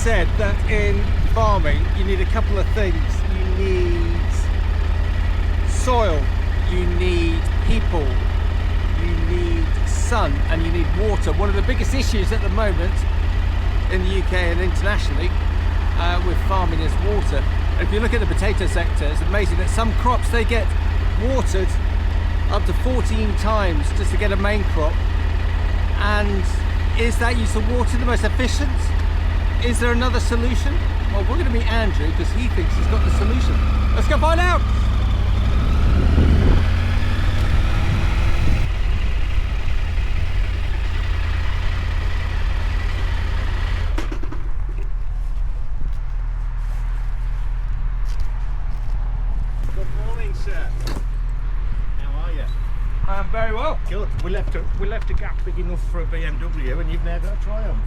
said that in farming you need a couple of things. You need soil, you need people, you need sun, and you need water. One of the biggest issues at the moment in the UK and internationally with farming is water. And if you look at the potato sector, it's amazing that some crops, they get watered up to 14 times just to get a main crop. And is that use of water the most efficient? Is there another solution? Well, we're going to meet Andrew because he thinks he's got the solution. Let's go find out. Good morning, sir. How are you? I am very well. Good. We left a gap big enough for a BMW, and you've now got a Triumph.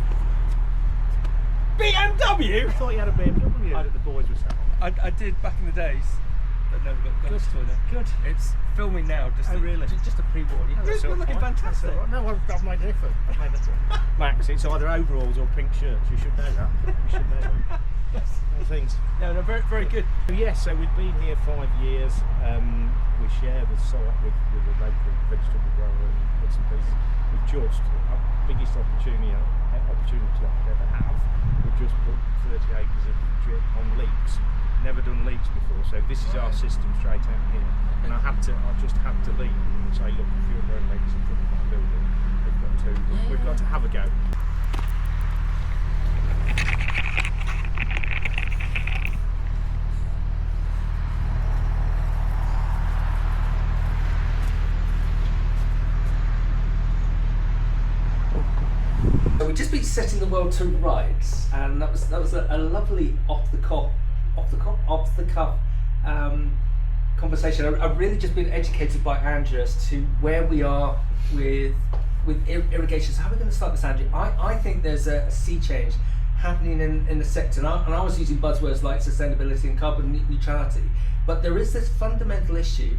BMW? I thought you had a BMW that the boys were selling. I did back in the days, but never got to it. Good. It's filming now, just a pre-warning. You're looking fantastic. No, I've made an effort. Max, it's either overalls or pink shirts. You should know that. You should know that. Things. No, very, very good. Yes, so we've been here 5 years. We share the site with a local vegetable grower and bits and pieces. We've just, our biggest opportunity I could ever have, we've just put 30 acres of drip on leeks. Never done leeks before, so this is our system straight out here. And I just had to leave and say, look, if you're growing leeks in front of my building, we've got to have a go. We've just been setting the world to rights, and that was a lovely off the cuff conversation. I've really just been educated by Andrew as to where we are with irrigation. So how are we going to start this, Andrew? I think there's a sea change happening in the sector, and I was using buzzwords like sustainability and carbon neutrality, but there is this fundamental issue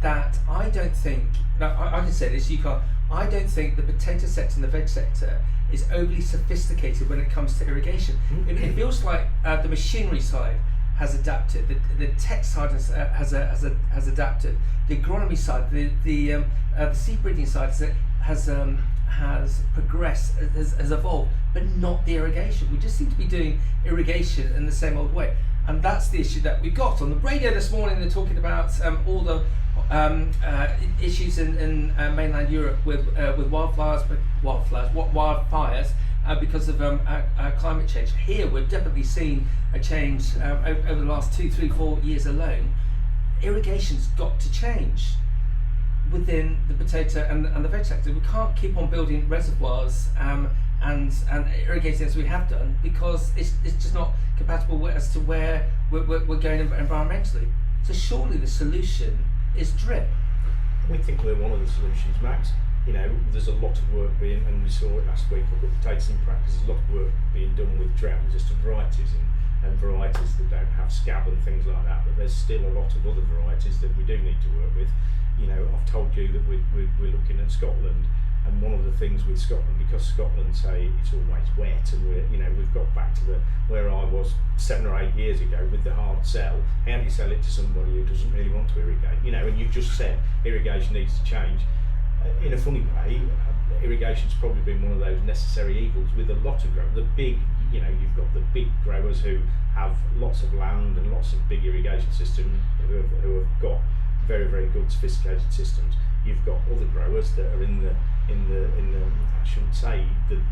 that I don't think, now I can say this, you can't, I don't think the potato sector and the veg sector is overly sophisticated when it comes to irrigation. It feels like the machinery side has adapted, the tech side has adapted, the agronomy side, the seed breeding side has progressed, has evolved, but not the irrigation. We just seem to be doing irrigation in the same old way, and that's the issue that we got. On the radio this morning, they're talking about all the issues in mainland Europe with wildfires because of climate change. Here we're definitely seeing a change over the last 2, 3, 4 years alone. Irrigation's got to change within the potato and the veg sector. We can't keep on building reservoirs and irrigating as we have done, because it's just not compatible as to where we're going environmentally. So surely the solution is drip. We think we're one of the solutions, Max. You know, there's a lot of work being, and we saw it last week up at Potatoes in Practice, there's a lot of work being done with drought-resistant varieties and varieties that don't have scab and things like that, but there's still a lot of other varieties that we do need to work with. You know, I've told you that we're looking at Scotland, and one of the things with Scotland, because Scotland say it's always wet, and we've got back to where I was 7 or 8 years ago with the hard sell. How do you sell it to somebody who doesn't really want to irrigate? You know, and you've just said irrigation needs to change. In a funny way, irrigation's probably been one of those necessary evils with a lot of growers. You've got the big growers who have lots of land and lots of big irrigation systems who have got very, very good sophisticated systems. You've got other growers that are in the I shouldn't say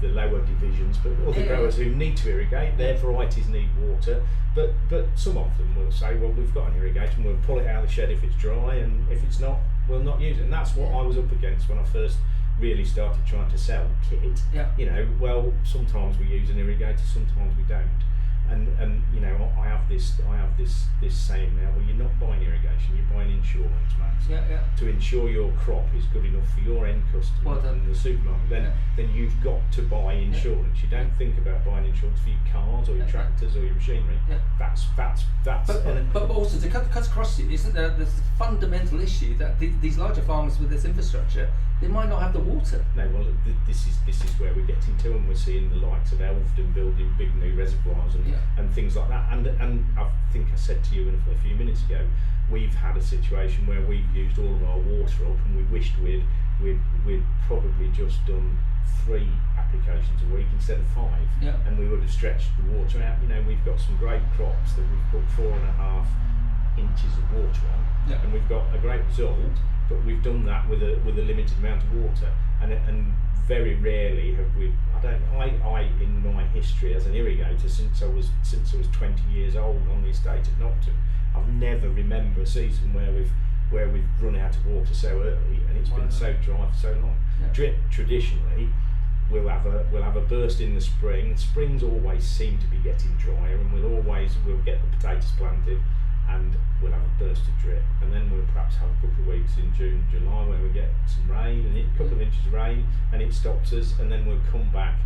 the lower divisions, but other growers who need to irrigate. Their varieties need water, but some of them will say, well, we've got an irrigation, we'll pull it out of the shed if it's dry, and if it's not, we'll not use it. And that's what I was up against when I first really started trying to sell kit. Yeah. You know, well, sometimes we use an irrigator, sometimes we don't. And you know, I have this saying now, well, you're not buying irrigation, you're buying insurance. insurance, Max. To ensure your crop is good enough for your end customer and the supermarket, then you've got to buy insurance. You don't think about buying insurance for your cars or your tractors or your machinery. That's. But also to cut across it, isn't there this fundamental issue that these larger farmers with this infrastructure, they might not have the water. No, well, this is where we're getting to, and we're seeing the likes of Elvedon building big new reservoirs and things like that. And I think I said to you a few minutes ago, we've had a situation where we've used all of our water up, and we wished we'd probably just done 3 applications a week instead of 5, and we would have stretched the water out. You know, we've got some great crops that we've put 4.5 inches of water on, and we've got a great result. But we've done that with a limited amount of water, and very rarely have we. I in my history as an irrigator since I was 20 years old on the estate at Nocton, I've never remember a season where we've run out of water so early and it's been so dry for so long. Drip traditionally, we'll have a burst in the spring. Springs always seem to be getting drier, and we'll get the potatoes planted, and we'll have a burst of drip, and then we'll perhaps have a couple of weeks in June, July where we get some rain and a couple of inches of rain, and it stops us, and then we'll come back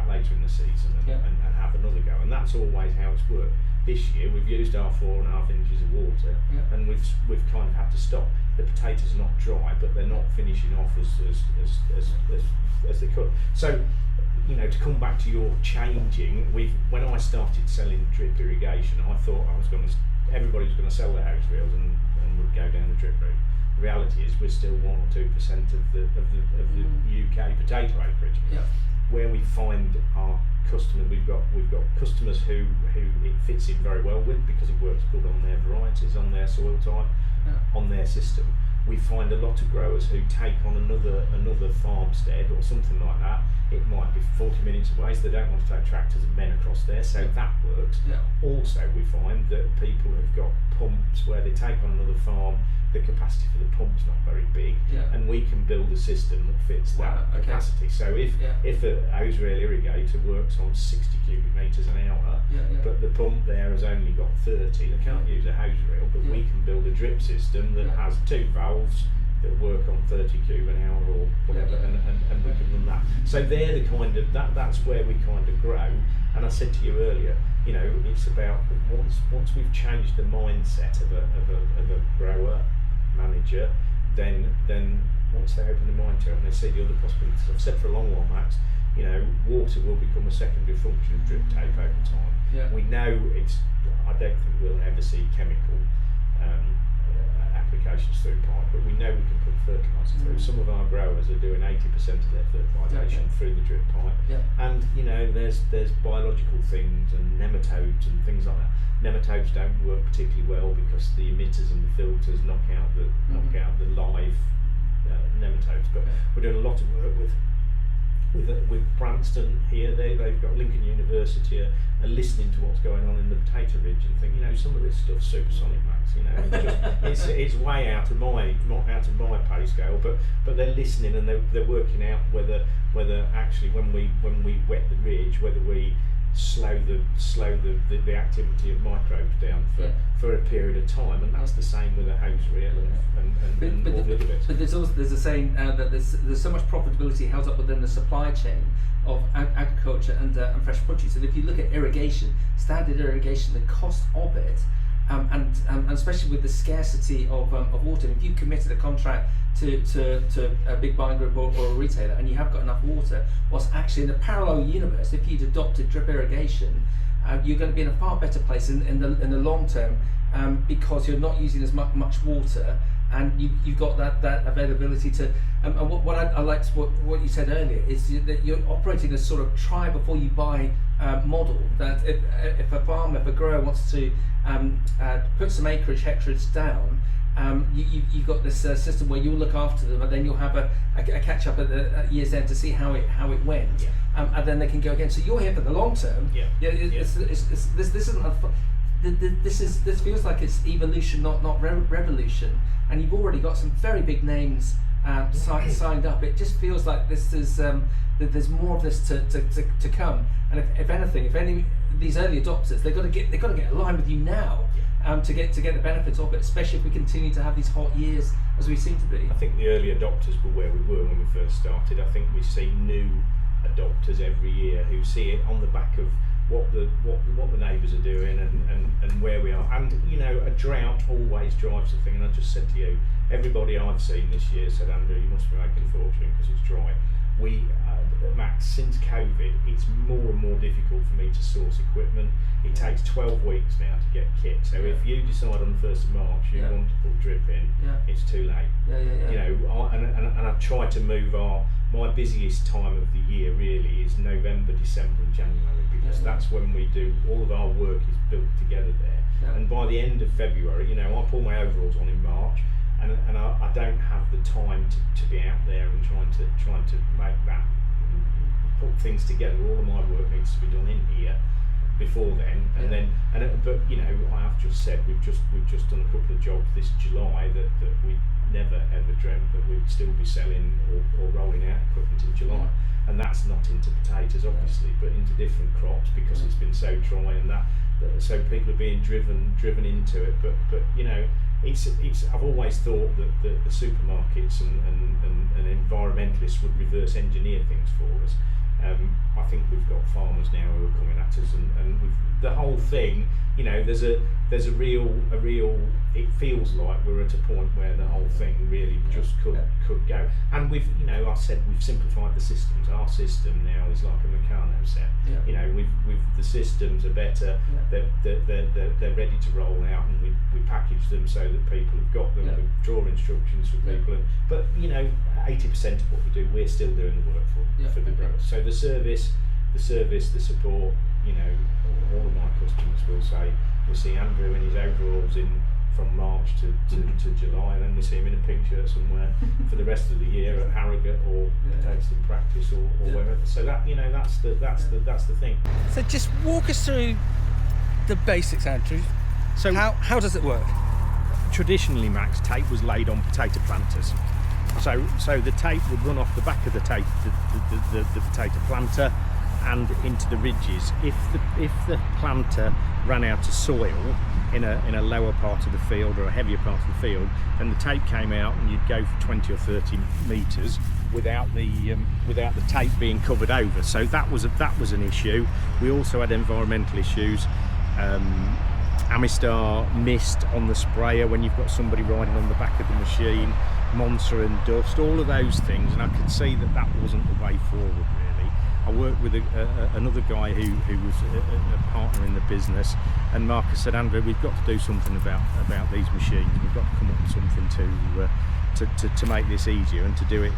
later in the season and have another go, and that's always how it's worked. This year we've used our 4.5 inches of water, and we've kind of had to stop. The potatoes are not dry, but they're not finishing off as they could. So, you know, to come back to your changing, when I started selling drip irrigation, I thought everybody was going to sell their house reels and would go down the drip route. The reality is we're still 1 or 2% of the UK potato acreage. Where we find our customers, we've got customers who it fits in very well with because it works good on their varieties, on their soil type, on their system. We find a lot of growers who take on another farmstead or something like that. It might be 40 minutes away, so they don't want to take tractors and men across there, so that works. Also, we find that people who've got pumps where they take on another farm, the capacity for the pump's not very big, and we can build a system that fits that capacity. So if a hose reel irrigator works on 60 cubic metres an hour, but the pump there has only got 30, they can't use a hose reel, but we can build a drip system that has 2 valves that work on 30 cube an hour or whatever, and we can run that. So they're the kind of that's where we kind of grow. And I said to you earlier, you know, it's about once we've changed the mindset of a grower, manager, then once they open their mind to it and they see the other possibilities, I've said for a long while, Max, you know, water will become a secondary function of drip tape over time. We know I don't think we'll ever see chemical applications through pipe, but we know we can put fertiliser through. Some of our growers are doing 80% of their fertilisation through the drip pipe, and you know, there's biological things and nematodes and things like that. Nematodes don't work particularly well because the emitters and the filters knock out the live nematodes. But we're doing a lot of work with Branston here. They've got Lincoln University are listening to what's going on in the potato ridge and think, you know, some of this stuff's supersonic, Max. You know, it's way out of my pay scale. But they're listening and they're working out whether actually when we wet the ridge, whether we slow the activity of microbes down for a period of time, and that's the same with a hose reel and all the other bits. But there's a saying that there's so much profitability held up within the supply chain of agriculture and fresh produce. And if you look at irrigation, standard irrigation, the cost of it, and especially with the scarcity of water, if you committed a contract to a big buying group or a retailer and you have got enough water, whilst actually in a parallel universe, if you'd adopted drip irrigation, you're going to be in a far better place in the long term, because you're not using as much water, and you've got that availability to. And what I liked what you said earlier is that you're operating a sort of try before you buy model. That if a grower wants to put some hectarage down, you've got this system where you'll look after them, and then you'll have a catch up at year's end to see how it went, and then they can go again. So you're here for the long term. This feels like it's evolution, not revolution, and you've already got some very big names signed up. It just feels like this is there's more of this to come. And if anything, if any of these early adopters, they've got to get aligned with you now. to get the benefits of it, especially if we continue to have these hot years as we seem to be. I think the early adopters were where we were when we first started. I think we see new adopters every year who see it on the back of what the neighbours are doing and where we are. And you know, a drought always drives the thing. And I just said to you, everybody I've seen this year said, Andrew, you must be making a fortune because it's dry. Max, since COVID, it's more and more difficult for me to source equipment. It takes 12 weeks now to get kit. So if you decide on the 1st of March you want to put drip in, it's too late. You know, and I try to move my busiest time of the year really is November, December and January, because that's when we do all of our work is built together there. And by the end of February, you know, I pull my overalls on in March, and I don't have the time to be out there and trying to make that, put things together. All of my work needs to be done in here before then, but you know, I have just said we've just done a couple of jobs this July that we never ever dreamt that we'd still be selling or rolling out equipment in July, and that's not into potatoes obviously, but into different crops because it's been so dry and that so people are being driven into it. But you know, it's I've always thought that the supermarkets and environmentalists would reverse engineer things for us. I think we've got farmers now who are coming at us, and the whole thing, you know, there's a real. It feels like we're at a point where the whole thing really just could go. And we've, you know, I said we've simplified the systems. Our system now is like a Meccano set. You know, we've the systems are better. They're ready to roll out, and we package them so that people have got them. We draw instructions for people, but you know, 80% of what we do, we're still doing the work for the growers. So the service, the support, you know, all of my customers will say, we see Andrew in his overalls from March to July, and then we see him in a pink shirt somewhere for the rest of the year at Harrogate or Potatoes in Practice or wherever. So that, you know, that's the thing. So just walk us through the basics, Andrew. So how does it work? Traditionally, Max, tape was laid on potato planters. So the tape would run off the back of the tape, the potato planter, and into the ridges. If the planter ran out of soil in a lower part of the field or a heavier part of the field, then the tape came out and you'd go for 20 or 30 metres without the tape being covered over. So that was an issue. We also had environmental issues. Amistar mist on the sprayer when you've got somebody riding on the back of the machine, monster and dust, all of those things, and I could see that wasn't the way forward really. I worked with another guy who was a partner in the business, and Marcus said, Andrew, we've got to do something about these machines. We've got to come up with something to make this easier and to do it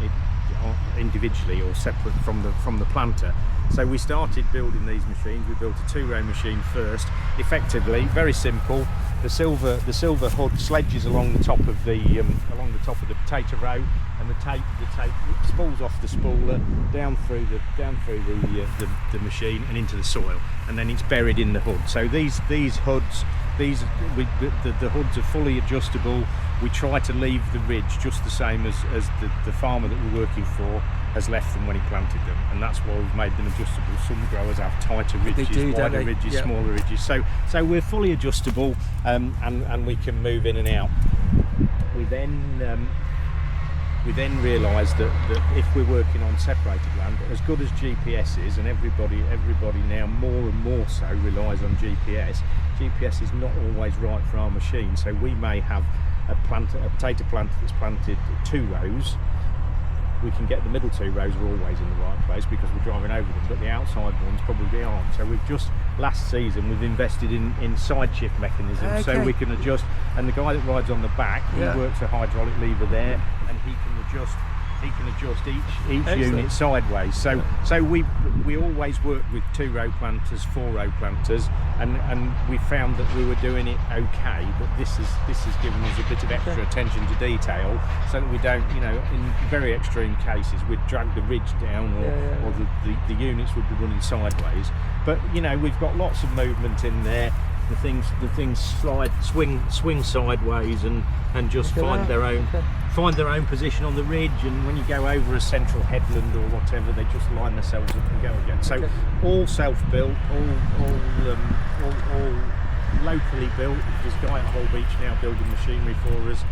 individually or separate from the planter. So we started building these machines. We built a 2-row machine first. Effectively, very simple. The silver hood sledges along the top of the potato row, and the tape spools off the spooler down through the machine and into the soil, and then it's buried in the hood. So these hoods, the hoods are fully adjustable. We try to leave the ridge just the same as the farmer that we're working for has left them when he planted them, and that's why we've made them adjustable. Some growers have tighter ridges, wider ridges, smaller ridges. So we're fully adjustable, and we can move in and out. We then realised that if we're working on separated land, as good as GPS is, and everybody now more and more so relies on GPS is not always right for our machine. So we may have a potato planter that's planted 2 rows. We can get the middle 2 rows are always in the right place because we're driving over them, but the outside ones probably aren't. So we've just, last season, we've invested in side shift mechanisms, so we can adjust, and the guy that rides on the back, he works a hydraulic lever there, and he can adjust each unit sideways. So we always work with 2-row planters, 4-row planters, and we found that we were doing it okay, but this has given us a bit of extra attention to detail, so that we don't, you know, in very extreme cases we'd drag the ridge down, or the units would be running sideways. But you know, we've got lots of movement in there. The things swing sideways and just find their own position on the ridge, and when you go over a central headland or whatever, they just line themselves up and go again. So all self-built, all locally built. There's a guy at Hull Beach now building machinery for us,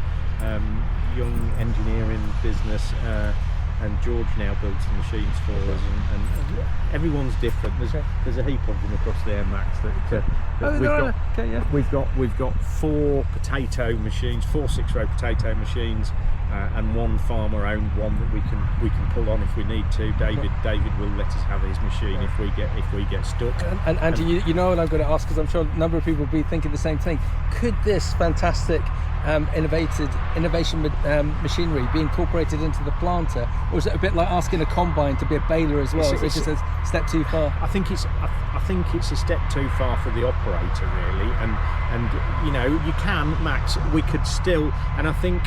young engineering business, and George now builds some machines for us, and everyone's different. There's a heap of them across there, Max. We've got 4 potato machines, 4 6-row potato machines, and 1 farmer-owned one that we can pull on if we need to. David will let us have his machine if we get stuck. And Andy, you know what I'm going to ask, because I'm sure a number of people will be thinking the same thing. Could this fantastic innovation machinery be incorporated into the planter, or is it a bit like asking a combine to be a baler as well? Is it just a step too far? I think it's a step too far for the operator, really. And you know, you can, Max. We could still, and I think,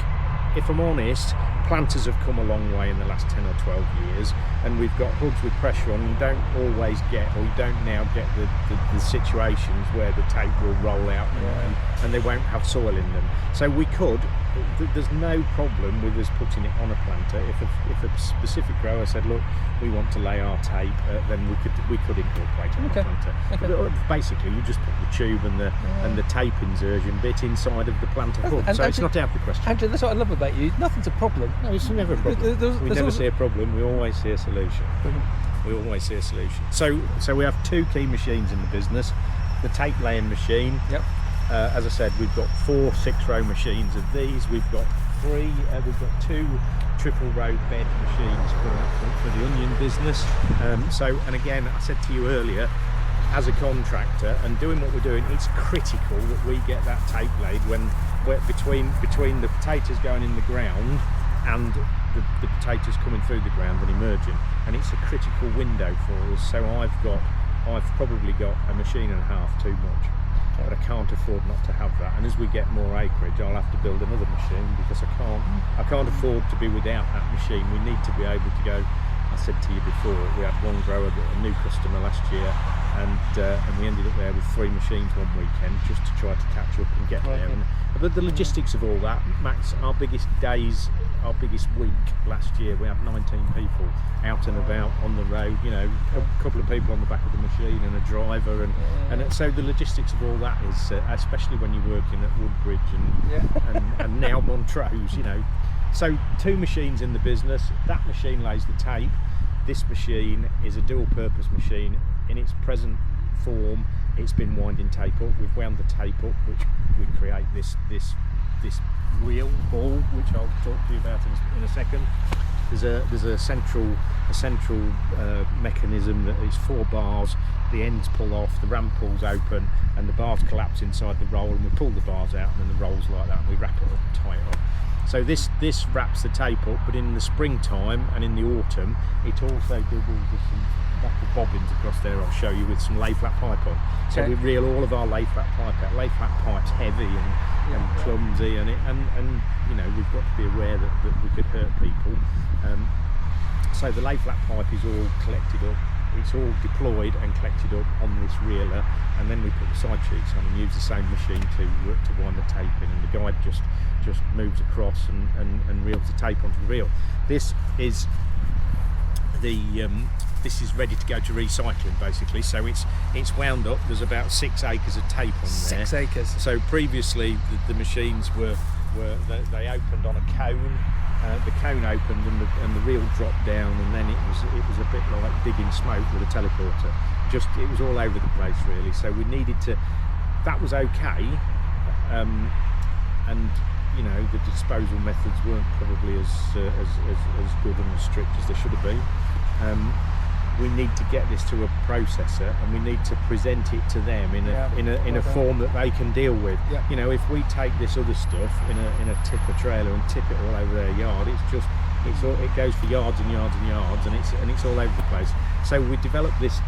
if I'm honest, planters have come a long way in the last 10 or 12 years, and we've got hoods with pressure on. You don't always get, or you don't now get the situations where the tape will roll out and they won't have soil in them. So we could, there's no problem with us putting it on a planter. If a specific grower said, look, we want to lay our tape, then we could incorporate it on a planter. But basically, you just put the tube and the tape insertion bit inside of the planter hood. So it's not out of the question. Andrew, that's what I love about you. Nothing's a problem. No, it's never a problem. We never see a problem. We always see a solution. We always see a solution. So we have 2 key machines in the business. The tape laying machine. Yep. As I said, we've got 4 6-row machines of these. We've got 2 triple row bed machines for the onion business. And again, I said to you earlier, as a contractor and doing what we're doing, it's critical that we get that tape laid when we're between the potatoes going in the ground and the potatoes coming through the ground and emerging, and it's a critical window for us. So I've probably got a machine and a half too much, but I can't afford not to have that. And as we get more acreage, I'll have to build another machine, because I can't afford to be without that machine. We need to be able to go. I said to you before, we had one grower, a new customer last year, and we ended up there with 3 machines one weekend just to try to catch up and get there. But the logistics of all that, Max, our biggest week last year, we had 19 people out and about on the road, you know, a couple of people on the back of the machine and a driver, and so the logistics of all that is, especially when you're working at Woodbridge and now Montrose, you know. So 2 machines in the business. That machine lays the tape. This machine is a dual purpose machine. In its present form, it's been winding tape up. We've wound the tape up, which we create this wheel ball, which I'll talk to you about in a second. There's a central mechanism that is 4 bars. The ends pull off, the ram pulls open, and the bars collapse inside the roll, and we pull the bars out, and then the roll's like that, and we wrap it up and tie it up. So this wraps the tape up, but in the springtime and in the autumn, it also doubles with some metal bobbins across there. I'll show you, with some lay flat pipe on. So we reel all of our lay flat pipe out. Lay flat pipe's heavy and clumsy, and you know, we've got to be aware that we could hurt people. So the lay flat pipe is all collected up. It's all deployed and collected up on this reeler, and then we put the side sheets on and use the same machine to wind the tape in, and the guide just moves across and reels the tape onto the reel. This is ready to go to recycling, basically. So it's wound up. There's about 6 acres of tape on there. 6 acres. So previously the machines they opened on a cone. The cone opened and the reel dropped down, and then it was a bit like digging smoke with a teleporter. It was all over the place, really. So we needed to. That was okay, and you know, the disposal methods weren't probably as good and as strict as they should have been. We need to get this to a processor, and we need to present it to them in a form that they can deal with. You know, if we take this other stuff in a tipper trailer and tip it all over their yard, it goes for yards and yards and yards, and it's all over the place. So we developed this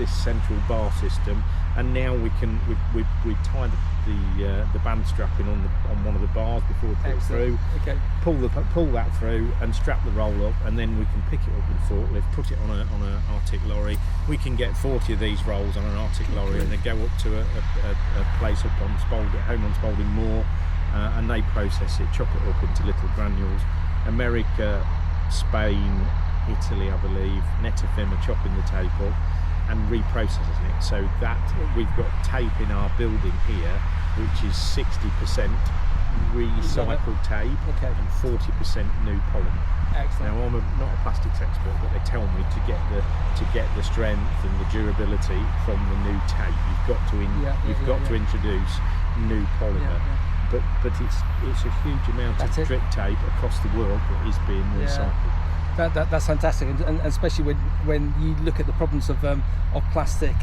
central bar system, and now we tie the band strapping on one of the bars before we put it through. Okay. Pull that through and strap the roll up, and then we can pick it up with a forklift, put it on an Arctic lorry. We can get 40 of these rolls on an Arctic lorry, and they go up to a place up on home on Spalding Moor, and they process it, chop it up into little granules. America, Spain, Italy, I believe, Netafim are chopping the tape up. and reprocessing it. So that we've got tape in our building here, which is 60% recycled tape and 40% new polymer. Excellent. Now I'm not a plastics expert, but they tell me to get the strength and the durability from the new tape, you've got to introduce new polymer. But it's a huge amount of drip tape across the world that is being recycled. That's fantastic, and especially when you look at the problems of plastic.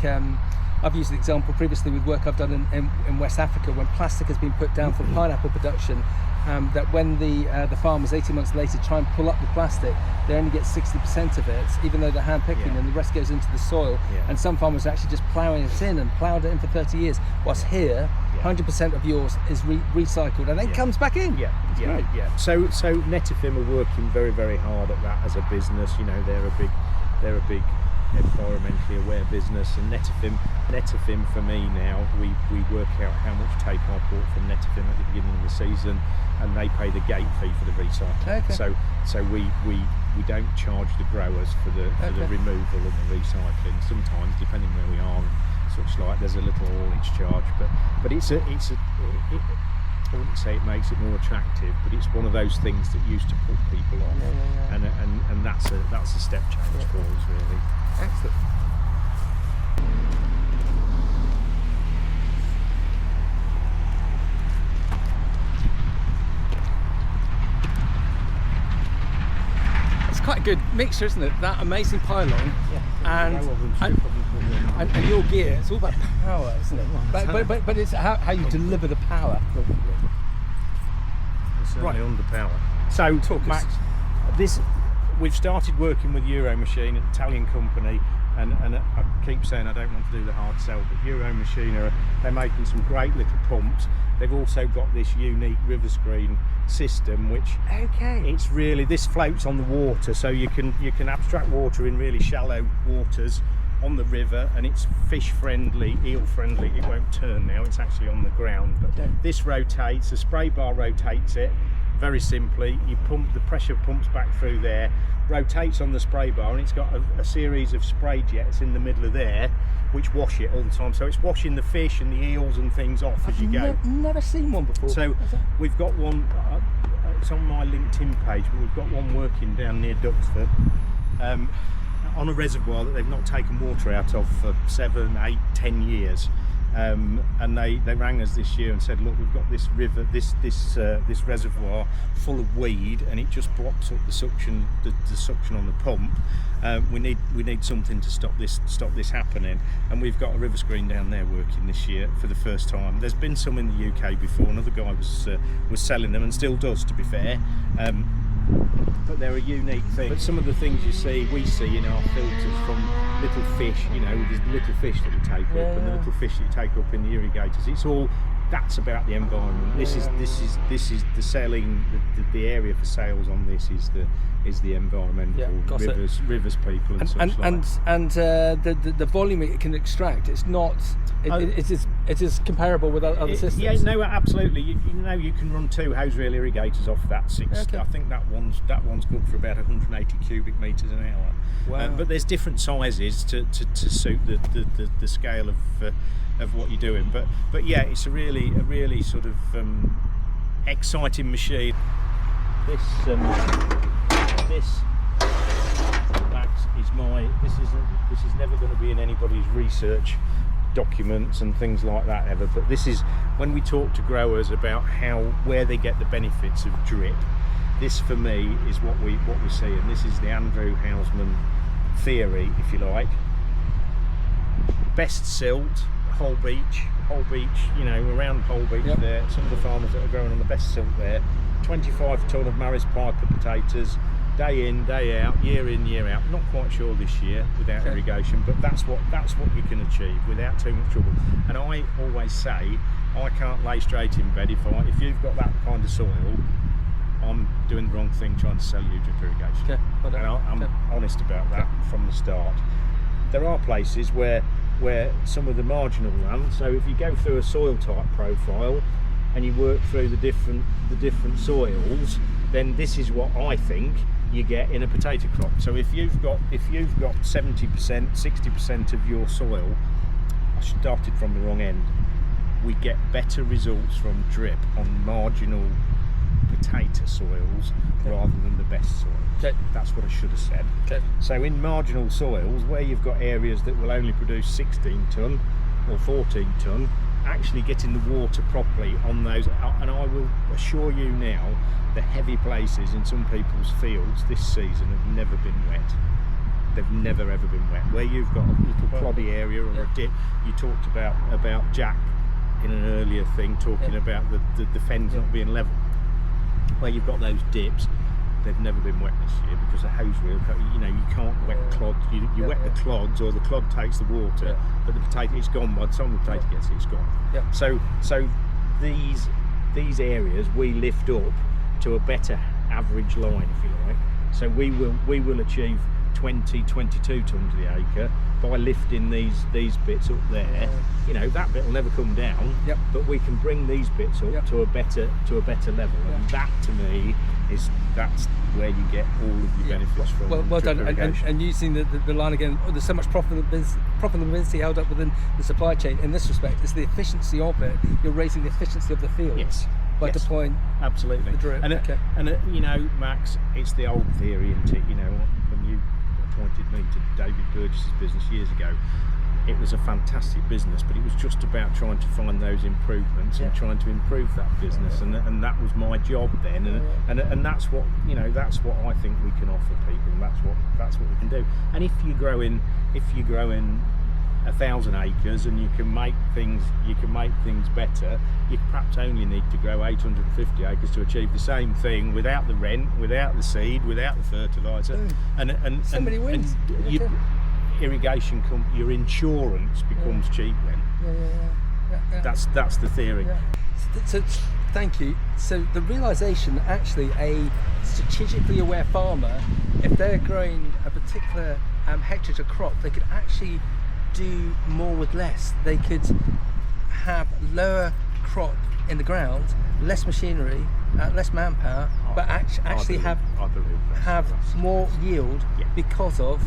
I've used the example previously with work I've done in West Africa, when plastic has been put down for pineapple production, that when the farmers 18 months later try and pull up the plastic, they only get 60% of it, even though they're hand picking, and the rest goes into the soil. And some farmers are actually just ploughing it in and ploughed it in for 30 years, whilst here 100% of yours is recycled and then comes back in. So Netafim are working very, very hard at that as a business. You know, they're a big environmentally aware business, and Netafim for me now, we work out how much tape I bought from Netafim at the beginning of the season, and they pay the gate fee for the recycling. So we don't charge the growers for the removal and the recycling. Sometimes, depending where we are, such like, there's a little haulage charge, but it's I wouldn't say it makes it more attractive, but it's one of those things that used to put people off, and that's a step change for us, really. Excellent. It's quite a good mixture, isn't it? That amazing pylon and your gear. It's all about power, isn't it? But it's how you deliver the power. It's certainly under power. So, Max, we've started working with Euromachine, an Italian company, and I keep saying I don't want to do the hard sell, but Euromachine they're making some great little pumps. They've also got this unique river screen system, which it's really, this floats on the water, so you can abstract water in really shallow waters on the river, and it's fish friendly, eel friendly. It won't turn now, it's actually on the ground, but this rotates, the spray bar rotates it very simply. You pump, the pressure pumps back through there, rotates on the spray bar, and it's got a series of spray jets in the middle of there which wash it all the time, so it's washing the fish and the eels and things off as you go. Never seen one before. So we've got one, it's on my LinkedIn page, but we've got one working down near Duxford on a reservoir that they've not taken water out of for 7, 8, 10 years. And they rang us this year and said, look, we've got this river, this reservoir full of weed, and it just blocks up the suction on the pump. We need something to stop this happening, and we've got a river screen down there working this year for the first time. There's been some in the UK before. Another guy was selling them, and still does, to be fair. But they're a unique thing. But some of the things we see in our filters from little fish, you know, there's the little fish that we take up, and the little fish that you take up in the irrigators. It's all, that's about the environment. This is the selling, the area for sales on this is the environmental, rivers people and such like. And the volume it can extract, it's not. It is comparable with other systems. Yeah, no, absolutely. You know, you can run 2 hose reel irrigators off that. I think that one's good for about 180 cubic meters an hour. Wow. But there's different sizes to suit the scale of what you're doing. But yeah, it's a really sort of exciting machine. This Max this is never going to be in anybody's research documents and things like that ever, but this is when we talk to growers about where they get the benefits of drip. This for me is what we see, and this is the Andrew Howseman theory, if you like. Best silt, Whole Beach, you know, around Whole Beach there. Some of the farmers that are growing on the best silt there. 25 tonne of Maris Piper potatoes, day in, day out, year in, year out. Not quite sure this year without irrigation, but that's what you can achieve without too much trouble. And I always say, I can't lay straight in bed if you've got that kind of soil. I'm doing the wrong thing trying to sell you drip irrigation. And I'm honest about that from the start. There are places where some of the marginal land, so if you go through a soil type profile and you work through the different soils, then this is what I think you get in a potato crop. So if you've got 70%, 60% of your soil, I started from the wrong end. We get better results from drip on marginal potato soils rather than the best soils. Okay. That's what I should have said. Okay. So in marginal soils, where you've got areas that will only produce 16 tonne or 14 tonne, actually getting the water properly on those, and I will assure you now, the heavy places in some people's fields this season have never been wet. They've never ever been wet. Where you've got a little ploddy area or a dip, you talked about Jack in an earlier thing, talking about the fens not being level. Where you've got those dips, they've never been wet this year because the hose reel, you can't wet clods. You wet the clods, or the clod takes the water, but the potato, it's gone. By the time the potato gets it, it's gone. So these areas we lift up to a better average line, if you like. So we will achieve 20, 22 tonne to the acre by lifting these bits up there. That bit will never come down, but we can bring these bits up to a better level, and that to me that's where you get all of your benefits from. Well done. And using the line again, there's so much profitability held up within the supply chain. In this respect, it's the efficiency of it. You're raising the efficiency of the field. By deploying absolutely the drip. And Max, it's the old theory, isn't it? When you appointed me to David Burgess's business years ago, it was a fantastic business, but it was just about trying to find those improvements and trying to improve that business, and that was my job then, and that's what I think we can offer people, and that's what we can do. And if you're growing 1,000 acres and you can make things better, you perhaps only need to grow 850 acres to achieve the same thing without the rent, without the seed, without the fertiliser, and somebody wins. Irrigation, your insurance becomes cheap then. That's the theory. So thank you. So the realisation that actually a strategically aware farmer, if they're growing a particular hectare of crop, they could actually do more with less. They could have lower crop in the ground, less machinery, less manpower, but actually have more yield because of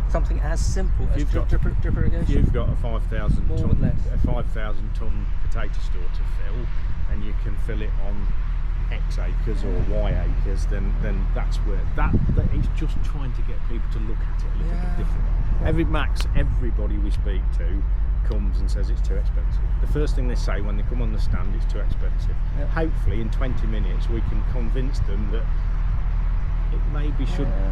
something as simple as drip irrigation. You've got a 5,000 tonne potato store to fill, and you can fill it on X acres or Y acres, then that's where that it's just trying to get people to look at it a little bit differently. Everybody we speak to comes and says it's too expensive. The first thing they say when they come on the stand, it's too expensive. Hopefully in 20 minutes we can convince them that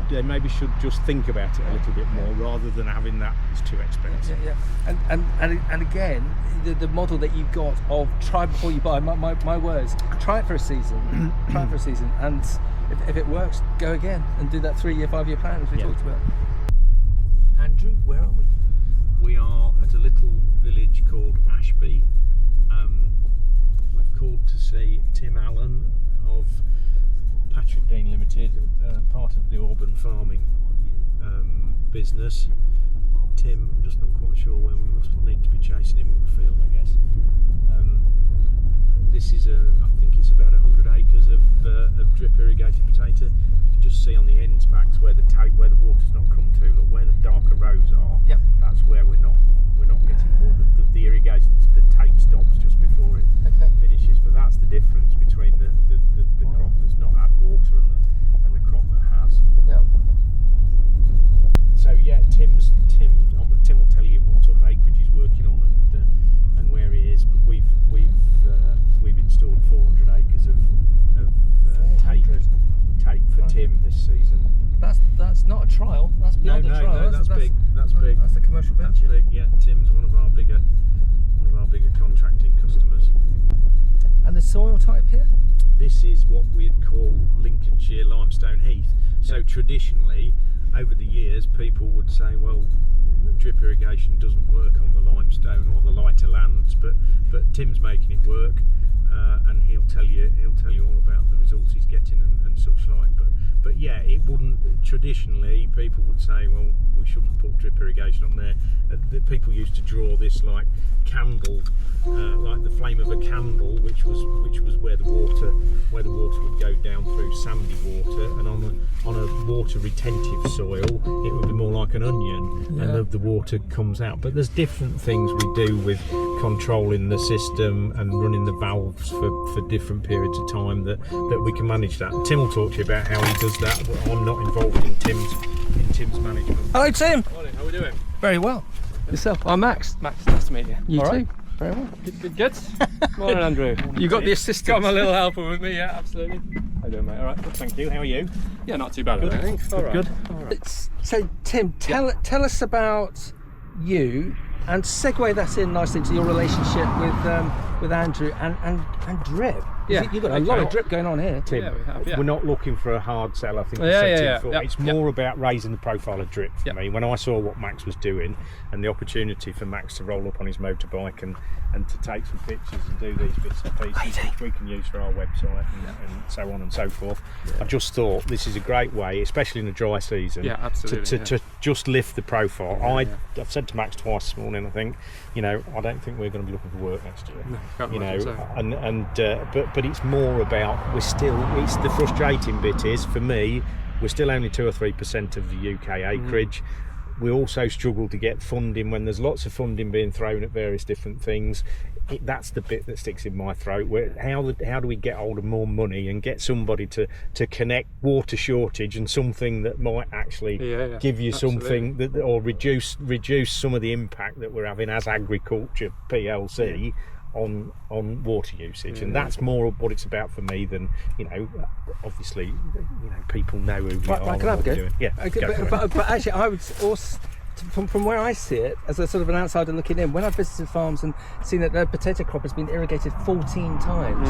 they maybe should just think about it a little bit more, rather than having that it's too expensive. And again, the model that you've got of try before you buy, my words, try it for a season, and if it works, go again and do that 3-year, 5-year plan as we talked about. Andrew, where are we? We are at a little village called Ashby. We've called to see Tim Allen of Patrick Dean Limited, part of the Auburn farming business. Tim, I'm just not quite sure when we must need to be chasing him up the field, I guess. This is I think it's about 100 acres of drip irrigated potato. You can just see on the ends backs where the water's not come to. Look where the darker rows are. That's where we're not getting more. The irrigation, the tape stops just before it finishes. But that's the difference between the crop that's not had water and the crop that has. So Tim will tell you what sort of acreage he's working on and where he is. But we've installed 400 acres of tape for Tim this season. That's not a trial. That's beyond a trial. No, that's big. That's big. That's a commercial venture. That's big. Yeah, Tim's one of our bigger contracting customers. And the soil type here? This is what we'd call Lincolnshire limestone heath. So traditionally, over the years, people would say, well, drip irrigation doesn't work on the limestone or the lighter lands, but Tim's making it work, and he'll tell you all about the results he's getting and such like. But yeah, it wouldn't. Traditionally, people would say, well, we shouldn't put drip irrigation on there. People used to draw this like candle, like the flame of a candle, which was where the water where the water would go down through sandy water, and on a water retentive soil it would be more like an onion, and the water comes out. But there's different things we do with controlling the system and running the valves for different periods of time that we can manage that. Tim will talk to you about how he does that. I'm not involved in Tim's management. Hello, Tim. Morning, how are we doing? Very well. Yourself? I'm Max. Max, nice to meet you. You All too. right. Very well. Good. Morning, Andrew. You got the assistant. Got my little helper with me, yeah, absolutely. How you doing, mate? All right, good, thank you. How are you? Yeah, not too bad, I think. All right. Good. All right. So, Tim, tell us about you, and segue that in nicely to your relationship with Andrew and drip. Yeah. You've got a lot of drip going on here. Tim, Yeah, we have, yeah. we're not looking for a hard sell. I think we Yeah, said yeah, to you yeah. before. Yep, It's yep. more about raising the profile of drip for Yep. me. When I saw what Max was doing and the opportunity for Max to roll up on his motorbike and to take some pictures and do these bits and pieces which we can use for our website and so on and so forth, I just thought this is a great way, especially in the dry season, Yeah, absolutely, to just lift the profile. Yeah, I've said to Max twice this morning, I think, I don't think we're going to be looking for work next year. No, can't imagine so. But it's more about it's the frustrating bit is for me, we're still only 2 or 3% of the UK acreage. We also struggle to get funding when there's lots of funding being thrown at various different things. That's the bit that sticks in my throat. How do we get hold of more money and get somebody to connect water shortage and something that might actually give you something that, or reduce some of the impact that we're having as agriculture PLC on water usage, and that's more of what it's about for me than obviously people know who we are. Can I and have a what we're go? doing. Yeah, go for it. But actually, I would also, from where I see it, as a sort of an outsider looking in, when I've visited farms and seen that their potato crop has been irrigated 14 times,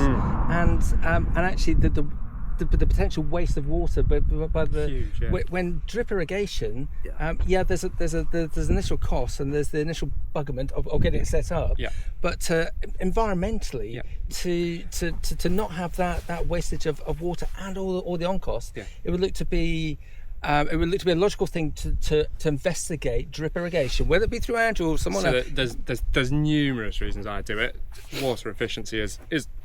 and actually the potential waste of water, but the Huge, yeah. when drip irrigation, there's an initial cost and there's the initial buggerment of getting it set up. Yeah. But environmentally, to not have that wastage of water and all the on costs, it would look to be. It would look to be a logical thing to investigate drip irrigation, whether it be through Andrew or someone else. There's numerous reasons I do it. Water efficiency is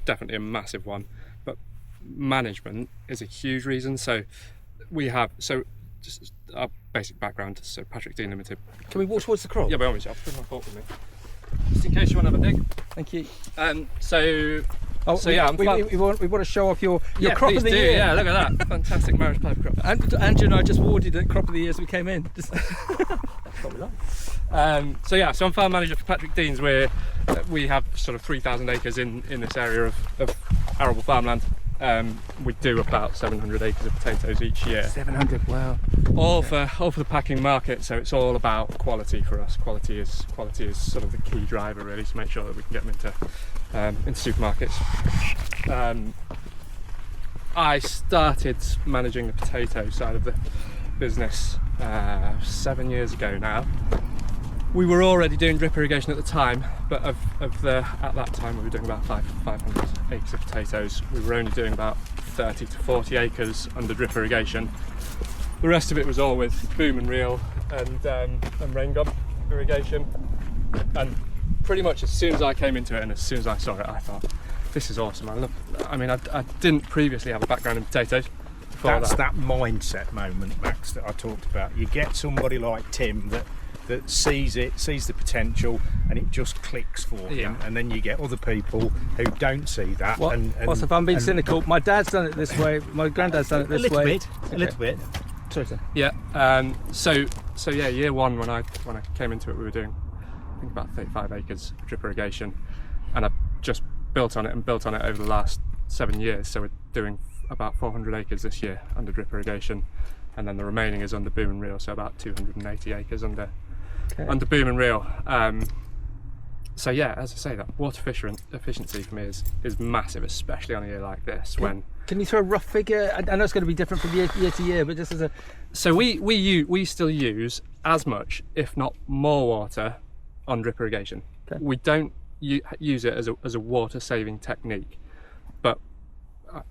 definitely a massive one, but management is a huge reason. So just our basic background. So Patrick.Global Limited. Can we walk towards the crop? Yeah, by all means, I'll bring my fork with me, just in case you want to have a dig. Thank you. I'm we want to show off your crop of the year. Yeah, look at that fantastic marriage pipe crop. And Andrew and I just awarded it crop of the year as we came in. So I'm farm manager for Patrick Dean's, where we have sort of 3,000 acres in this area of arable farmland. We do about 700 acres of potatoes each year. 700, wow. All for the packing market, so it's all about quality for us. Quality is sort of the key driver, really, to make sure that we can get them into supermarkets. I started managing the potato side of the business 7 years ago now. We were already doing drip irrigation at the time, but at that time we were doing about 500 acres of potatoes. We were only doing about 30 to 40 acres under drip irrigation. The rest of it was all with boom and reel and rain gun irrigation. And pretty much as soon as I came into it and as soon as I saw it, I thought, this is awesome. I didn't previously have a background in potatoes. That's that mindset moment, Max, that I talked about. You get somebody like Tim that sees the potential, and it just clicks for him, and then you get other people who don't see that. What's if I'm being cynical? My dad's done it this way. My granddad's done it this way. A little bit. Sorry, sir. Yeah. So year one when I came into it, we were doing I think about 35 acres of drip irrigation, and I've just built on it over the last 7 years. So we're doing about 400 acres this year under drip irrigation, and then the remaining is under boom and reel, so about 280 acres under boom and reel. As I say, that water efficiency for me is massive, especially on a year like this. Can you throw a rough figure? I know it's going to be different from year to year, but just as a... So we still use as much, if not more, water on drip irrigation. Okay. We don't use it as a water saving technique, but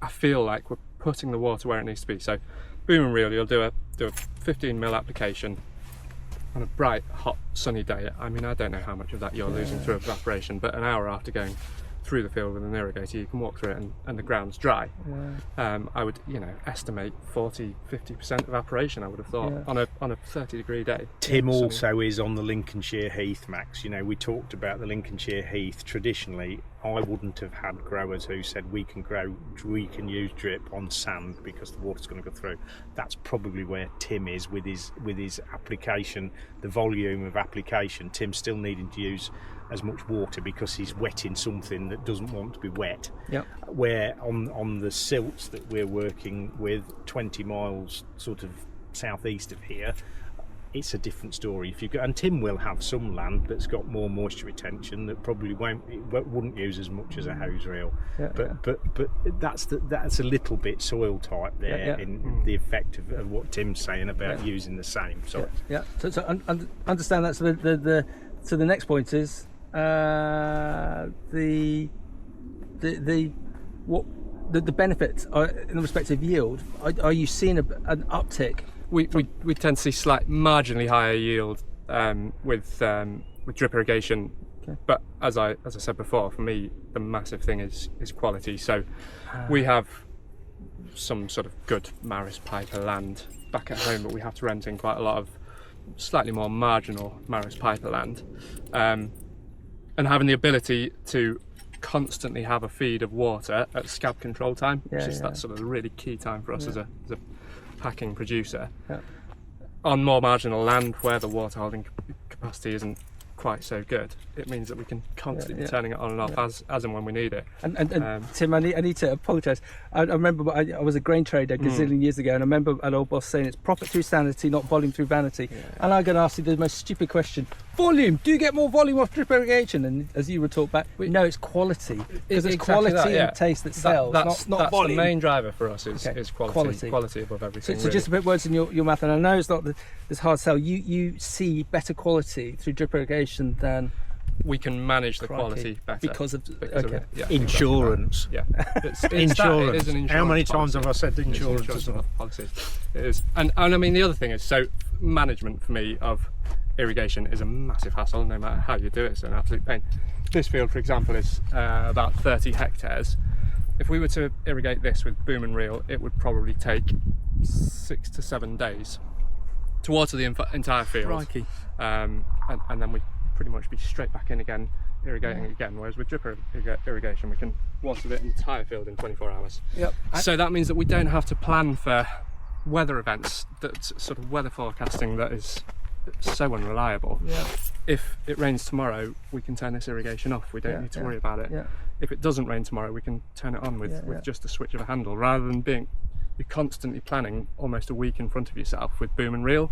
I feel like we're putting the water where it needs to be. So boom and reel, you'll do a 15 ml application on a bright, hot, sunny day. I mean, I don't know how much of that you're losing through evaporation, but an hour after going through the field with an irrigator, you can walk through it and the ground's dry. I would, estimate 40-50% evaporation, I would have thought, on a 30-degree day. Tim also is on the Lincolnshire Heath, Max. We talked about the Lincolnshire Heath. Traditionally, I wouldn't have had growers who said we can use drip on sand because the water's going to go through. That's probably where Tim is with his application, the volume of application. Tim's still needing to use as much water because he's wetting something that doesn't want to be wet. Where on the silts that we're working with 20 miles sort of southeast of here, it's a different story. And Tim will have some land that's got more moisture retention that probably wouldn't use as much as a hose reel. But that's a little bit soil type there in the effect of what Tim's saying about using the same. So understand that. So the next point is the benefits in the respect of yield. Are you seeing an uptick? We tend to see slight marginally higher yield with drip irrigation, but as I said before, for me the massive thing is quality. So we have some sort of good Maris Piper land back at home, but we have to rent in quite a lot of slightly more marginal Maris Piper land, and having the ability to constantly have a feed of water at scab control time, which is that sort of really key time for us as a packing producer. On more marginal land where the water holding capacity isn't quite so good, it means that we can constantly be turning it on and off as and when we need it. And Tim, I need to apologise. I remember I was a grain trader a gazillion years ago, and I remember an old boss saying it's profit through sanity, not volume through vanity. And I'm going to ask you the most stupid question: volume? Do you get more volume off drip irrigation? And as you were taught back, no, it's quality, because it's exactly quality and taste that sells, that's not volume. The main driver for us is quality above everything. So really. just to put words in your mouth, and I know it's not this hard sell. You see better quality through drip irrigation than we can manage the quality better because of insurance. It's insurance. It is an insurance. How many policy. times have I said insurance? Policy. It is, and I mean the other thing is, so management for me of irrigation is a massive hassle. No matter how you do it, it's an absolute pain. This field, for example, is about 30 hectares. If we were to irrigate this with boom and reel, it would probably take 6 to 7 days to water the entire field. And then we pretty much be straight back in again, irrigating again, whereas with drip irrigation we can water the entire field in 24 hours. So that means that we don't have to plan for weather events, that's sort of weather forecasting that is so unreliable. If it rains tomorrow, we can turn this irrigation off. We don't need to worry about it. If it doesn't rain tomorrow, we can turn it on with just a switch of a handle, rather than you're constantly planning almost a week in front of yourself with boom and reel.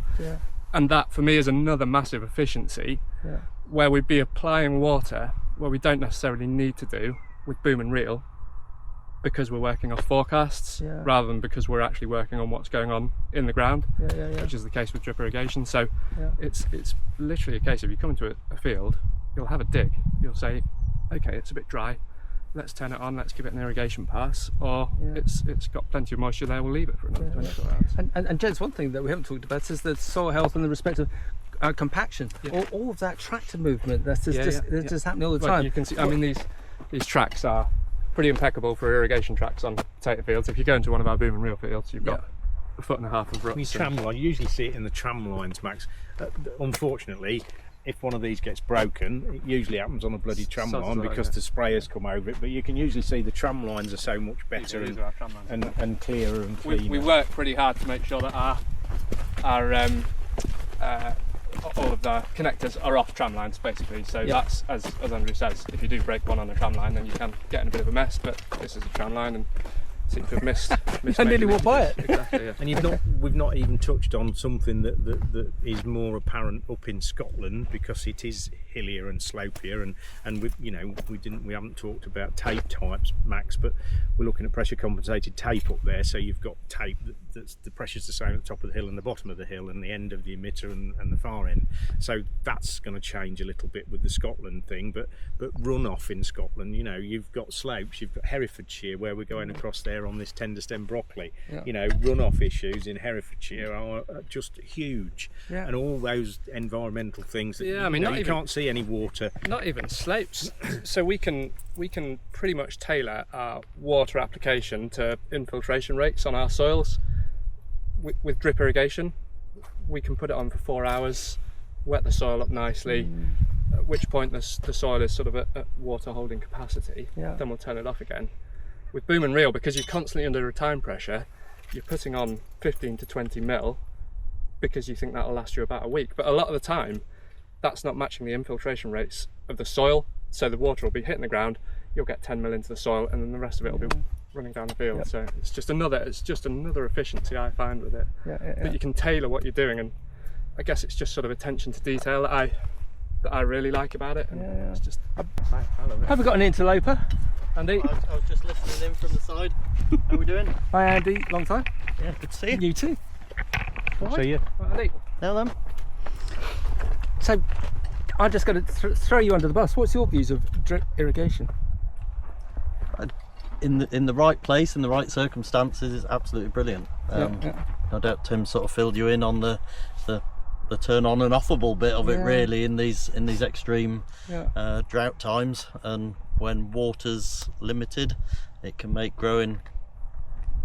And that for me is another massive efficiency, where we'd be applying water where we don't necessarily need to do with boom and reel, because we're working off forecasts rather than because we're actually working on what's going on in the ground, which is the case with drip irrigation. So it's literally a case of you come into a field, you'll have a dig, you'll say, okay, it's a bit dry, let's turn it on, let's give it an irrigation pass, or it's got plenty of moisture there, we'll leave it for another 24 hours. And James, one thing that we haven't talked about is the soil health and the respect of compaction. All of that tractor movement that's just happening all the time. You can see, I mean, these tracks are pretty impeccable for irrigation tracks on potato fields. If you go into one of our boom and reel fields, you've got 1.5 foot of ruts. Tram line, you usually see it in the tram lines, Max. Unfortunately, if one of these gets broken, it usually happens on a bloody tram line because the sprayers come over it, but you can usually see the tram lines are so much better and clearer and cleaner. We work pretty hard to make sure that our all of the connectors are off tram lines, basically. So that's, as Andrew says, if you do break one on a tram line, then you can get in a bit of a mess, but this is a tram line and seem to have missed I nearly walked by it. Exactly, And we've not even touched on something that is more apparent up in Scotland, because it is hillier and slopier, and we haven't talked about tape types, Max, but we're looking at pressure compensated tape up there. So you've got tape that's the pressure's the same at the top of the hill and the bottom of the hill and the end of the emitter and the far end. So that's going to change a little bit with the Scotland thing, but runoff in Scotland, you've got slopes, you've got Herefordshire where we're going across there on this tender stem broccoli. Runoff issues in Herefordshire are just huge, and all those environmental things that you can't see see any water. Not even slopes. So we can pretty much tailor our water application to infiltration rates on our soils. With drip irrigation, we can put it on for 4 hours, wet the soil up nicely, at which point the soil is sort of at water holding capacity. Then we'll turn it off again. With boom and reel, because you're constantly under a time pressure, you're putting on 15 to 20 mil because you think that'll last you about a week. But a lot of the time, that's not matching the infiltration rates of the soil. So the water will be hitting the ground, you'll get 10 mil into the soil, and then the rest of it will be running down the field. So it's just another efficiency I find with it. That you can tailor what you're doing, and I guess it's just sort of attention to detail that I really like about it. And it's just I love it. Have we got an interloper? Andy? I was just listening in from the side. How are we doing? Hi Andy, long time. Yeah, good to see you. You too. See you. Right, Andy. Now then. So I'm just going to throw you under the bus. What's your views of drip irrigation? In the right place, in the right circumstances, it's absolutely brilliant. No doubt Tim sort of filled you in on the turn on and offable bit of it, really, in these extreme drought times, and when water's limited, it can make growing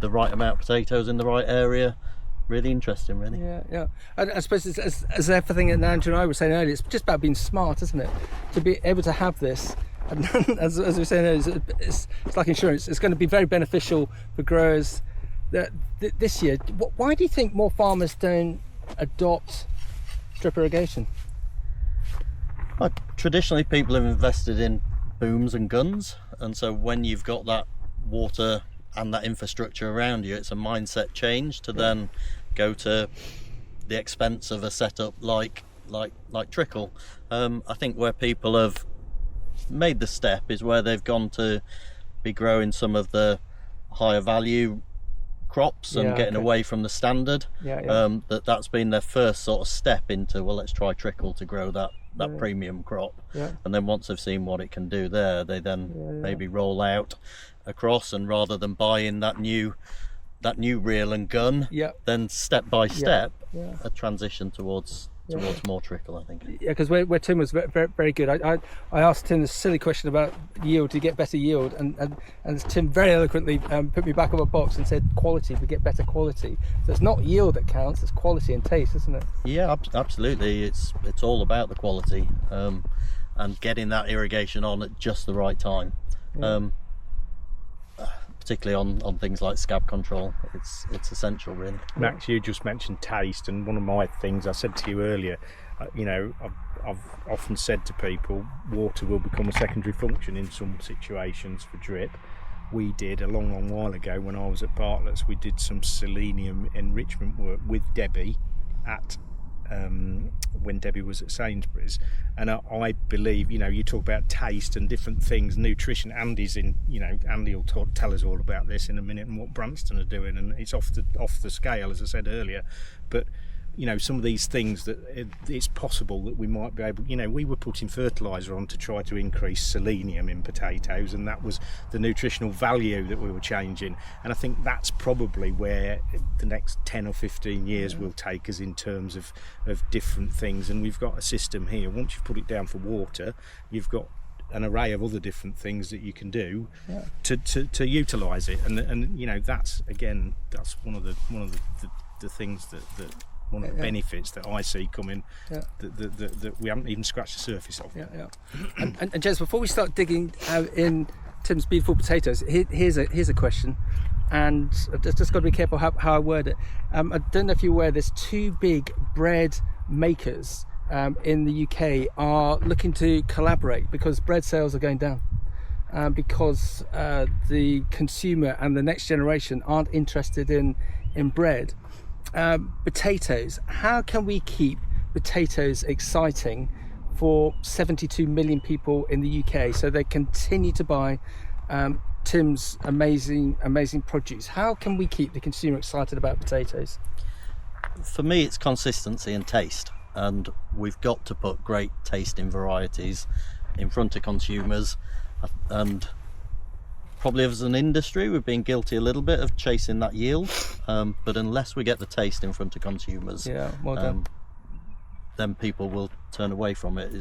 the right amount of potatoes in the right area really interesting, really. I suppose it's, as everything that Andrew and I were saying earlier, it's just about being smart, isn't it? To be able to have this, and as we were saying earlier, it's like insurance. It's going to be very beneficial for growers this year. Why do you think more farmers don't adopt drip irrigation? Well, traditionally people have invested in booms and guns, and so when you've got that water and that infrastructure around you, it's a mindset change to then go to the expense of a setup like trickle. I think where people have made the step is where they've gone to be growing some of the higher value crops and getting away from the standard. That's been their first sort of step into, well, let's try trickle to grow that premium crop. And then once they've seen what it can do there, they then maybe roll out across, and rather than buying that new reel and gun, then step by step a transition towards more trickle, I think. Because where Tim was very, very good, I asked Tim this silly question about yield, to get better yield, and Tim very eloquently put me back on a box and said quality, to get better quality. So it's not yield that counts, it's quality and taste, isn't it? Yeah, absolutely. It's all about the quality, and getting that irrigation on at just the right time. Particularly on things like scab control, it's essential, really. Max, you just mentioned taste, and one of my things I said to you earlier, I've often said to people, water will become a secondary function in some situations for drip. We did a long while ago when I was at Bartlett's, we did some selenium enrichment work with Debbie at when Debbie was at Sainsbury's, and I believe, you talk about taste and different things, nutrition. Andy's in, Andy will tell us all about this in a minute and what Branston are doing, and it's off the scale, as I said earlier, but some of these things that it's possible that we might be able, we were putting fertiliser on to try to increase selenium in potatoes, and that was the nutritional value that we were changing. And I think that's probably where the next 10 or 15 years will take us in terms of different things. And we've got a system here, once you've put it down for water, you've got an array of other different things that you can do to utilise it, and that's one of the things that one of the benefits that I see coming that we haven't even scratched the surface of. And Jez, before we start digging out in Tim's beautiful potatoes, here's a question, and I've just got to be careful how I word it. I don't know if you're aware, there's two big bread makers in the UK are looking to collaborate because bread sales are going down, because the consumer and the next generation aren't interested in bread. Potatoes, how can we keep potatoes exciting for 72 million people in the UK so they continue to buy Tim's amazing produce? How can we keep the consumer excited about potatoes? For me, it's consistency and taste, and we've got to put great tasting varieties in front of consumers. And probably as an industry, we've been guilty a little bit of chasing that yield, but unless we get the taste in front of consumers, then people will turn away from it.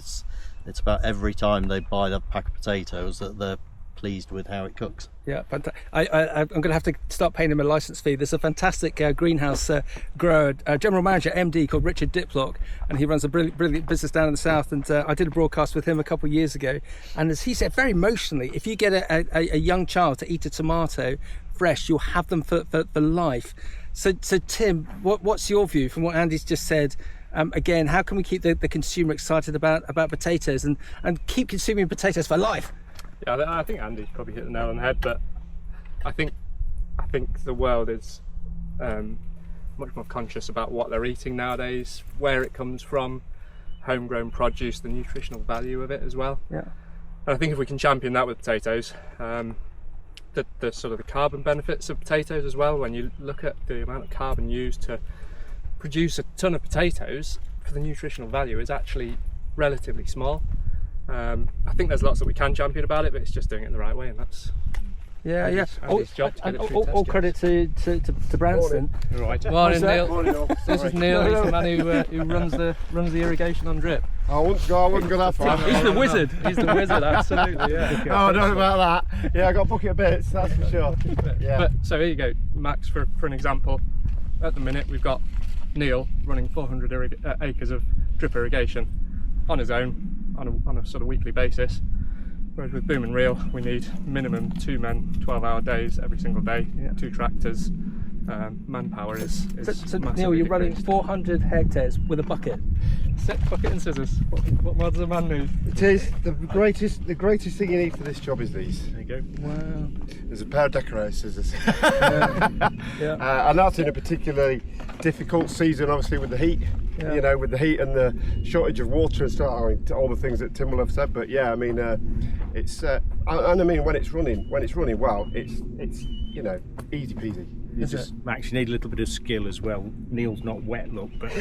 it's about every time they buy that pack of potatoes that they're pleased with how it cooks. Yeah, but I'm going to have to start paying him a license fee. There's a fantastic greenhouse grower, general manager, MD, called Richard Diplock, and he runs a brilliant business down in the south. And I did a broadcast with him a couple of years ago. And as he said, very emotionally, if you get a young child to eat a tomato fresh, you'll have them for life. So Tim, what's your view from what Andy's just said? Again, how can we keep the consumer excited about potatoes and keep consuming potatoes for life? Yeah, I think Andy's probably hit the nail on the head, but I think the world is much more conscious about what they're eating nowadays, where it comes from, homegrown produce, the nutritional value of it as well. Yeah. And I think if we can champion that with potatoes, the sort of the carbon benefits of potatoes as well, when you look at the amount of carbon used to produce a ton of potatoes, for the nutritional value is actually relatively small. I think there's lots that we can champion about it, but it's just doing it in the right way, and that's Andy's job to get it through all credit to Branston. Right. Morning, Neil. This is Neil. He's the man who runs the irrigation on drip. I wouldn't go that far. He's the wizard. He's the wizard. Absolutely. Yeah. Oh, I don't know about that. Yeah, I got a bucket of bits. That's for sure. Yeah. But so here you go, Max. For an example, at the minute we've got Neil running 400 acres of drip irrigation on his own on a sort of weekly basis, whereas with Boom and Reel we need minimum 2 men, 12-hour days every single day, 2 tractors. Manpower is so Neil, you're running 400 hectares with a bucket. Bucket and scissors. What more does a man need? It is the greatest thing you need for this job is these. There you go. Wow. There's a pair of decorator scissors. And that's in a particularly difficult season, obviously, with the heat. Yeah. You know, with the heat and the shortage of water and stuff. I mean, all the things that Tim will have said. But yeah, I mean, it's and I mean when it's running well, it's you know, easy peasy. Max, you need a little bit of skill as well. Neil's not wet, look, but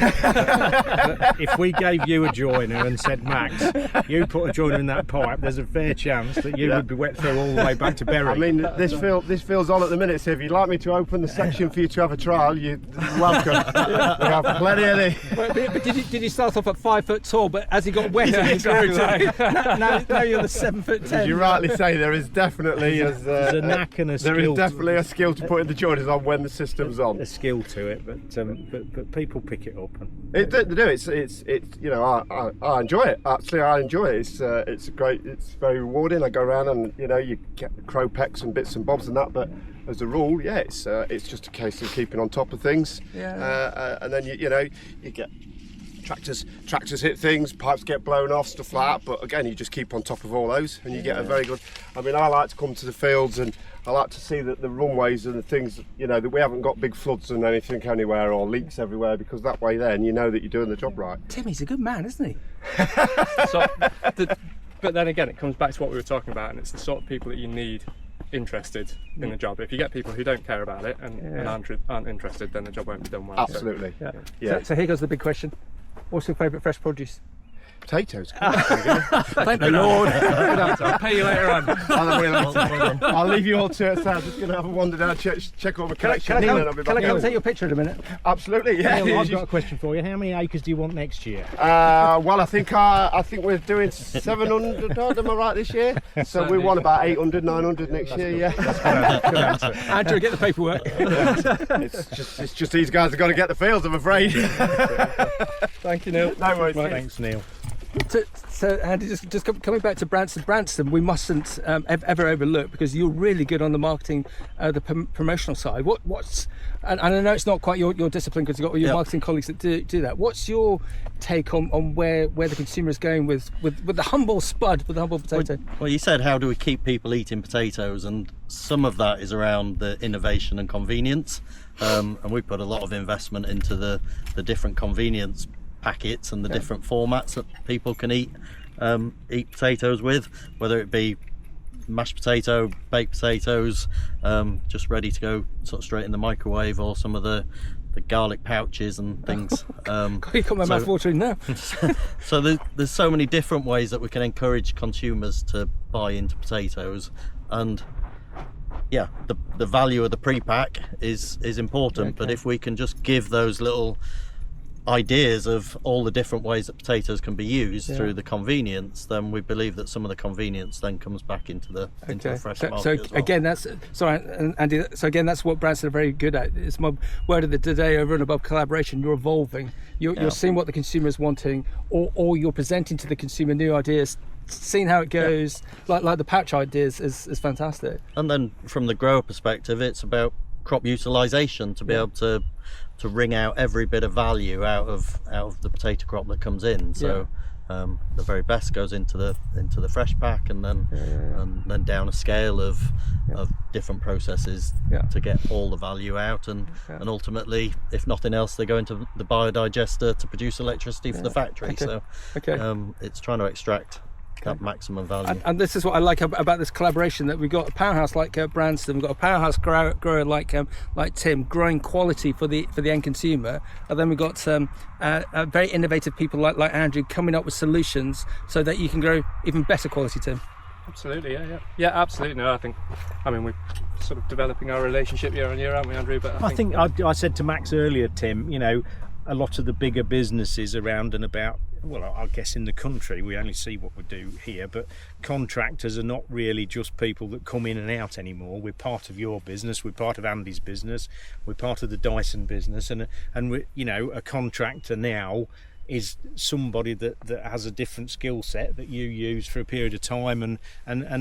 if we gave you a joiner and said, Max, you put a joiner in that pipe, there's a fair chance that you would be wet through all the way back to Bury. I mean, this feels on at the minute, so if you'd like me to open the section for you to have a trial, you're welcome. We have plenty of it. But did you start off at 5 foot tall, but as he got wetter, now you're the 7 foot 10. As you rightly say, there is definitely there's a knack and a skill. There is definitely a skill to putting the joiners on when the system's on. A skill to it, but people pick it up. And they do. It's you know, I enjoy it. Actually, I enjoy it. It's great. It's very rewarding. I go around and you know you get the crow pecks and bits and bobs and that, but as a rule, yeah, it's just a case of keeping on top of things. Yeah. And then you know you get tractors hit things, pipes get blown off, stuff like that. But again, you just keep on top of all those, and you get a very good. I mean, I like to come to the fields and I like to see that the runways and the things, you know, that we haven't got big floods and anything anywhere or leaks everywhere, because that way then you know that you're doing the job right. Timmy's a good man, isn't he? But then again, it comes back to what we were talking about, and it's the sort of people that you need interested in the job. If you get people who don't care about it and aren't interested, then the job won't be done well. Absolutely. So, Yeah. So here goes the big question. What's your favourite fresh produce? Potatoes. Thank the Lord. I'll pay you later on. I'll leave you all to it. So I'm just going to have a wander down, check all my collection. Can I come and take your picture in a minute? Absolutely, yeah. Neil, I've got a question for you. How many acres do you want next year? Well, I think we're doing 700 odd, am I right, this year? So we want about 800, 900 next year, yeah. Good answer. Andrew, get the paperwork. It's just these guys have got to get the fields, I'm afraid. Thank you, Neil. No worries. Thanks, Neil. So Andy, just coming back to Branston, we mustn't ever overlook, because you're really good on the marketing, the promotional side. And I know it's not quite your discipline, because you've got all your marketing colleagues that do that. What's your take on where the consumer is going with the humble spud, with the humble potato? Well, you said, how do we keep people eating potatoes? And some of that is around the innovation and convenience. And we put a lot of investment into the different convenience packets and the different formats that people can eat potatoes with, whether it be mashed potato, baked potatoes, just ready to go sort of straight in the microwave, or some of the garlic pouches and things. You got my mouth watering now. So there's so many different ways that we can encourage consumers to buy into potatoes, and yeah, the value of the pre-pack is important. But if we can just give those little ideas of all the different ways that potatoes can be used Yeah. through the convenience, then we believe that some of the convenience then comes back into the fresh market So as well. again, that's Andy. So again, that's what Branston are very good at. It's my word of the day: over and above collaboration, you're evolving. You're seeing what the consumer is wanting, or you're presenting to the consumer new ideas, seeing how it goes. Like the patch ideas is fantastic. And then from the grower perspective, it's about crop utilisation, to be able to wring out every bit of value out of the potato crop that comes in. So the very best goes into the fresh pack, and then down a scale of different processes to get all the value out, and ultimately, if nothing else, they go into the biodigester to produce electricity for the factory. So it's trying to extract that maximum value. And this is what I like about this collaboration, that we've got a powerhouse like Branston, we've got a powerhouse grower like Tim, growing quality for the end consumer, and then we've got very innovative people like Andrew coming up with solutions so that you can grow even better quality, Tim. Absolutely, yeah, absolutely. No, I mean, we're sort of developing our relationship year on year, aren't we, Andrew? But I think I said to Max earlier, Tim, you know, a lot of the bigger businesses around and about, well, I guess in the country, we only see what we do here, but contractors are not really just people that come in and out anymore. We're part of your business, we're part of Andy's business, we're part of the Dyson business, and we, you know, a contractor now is somebody that has a different skill set that you use for a period of time, and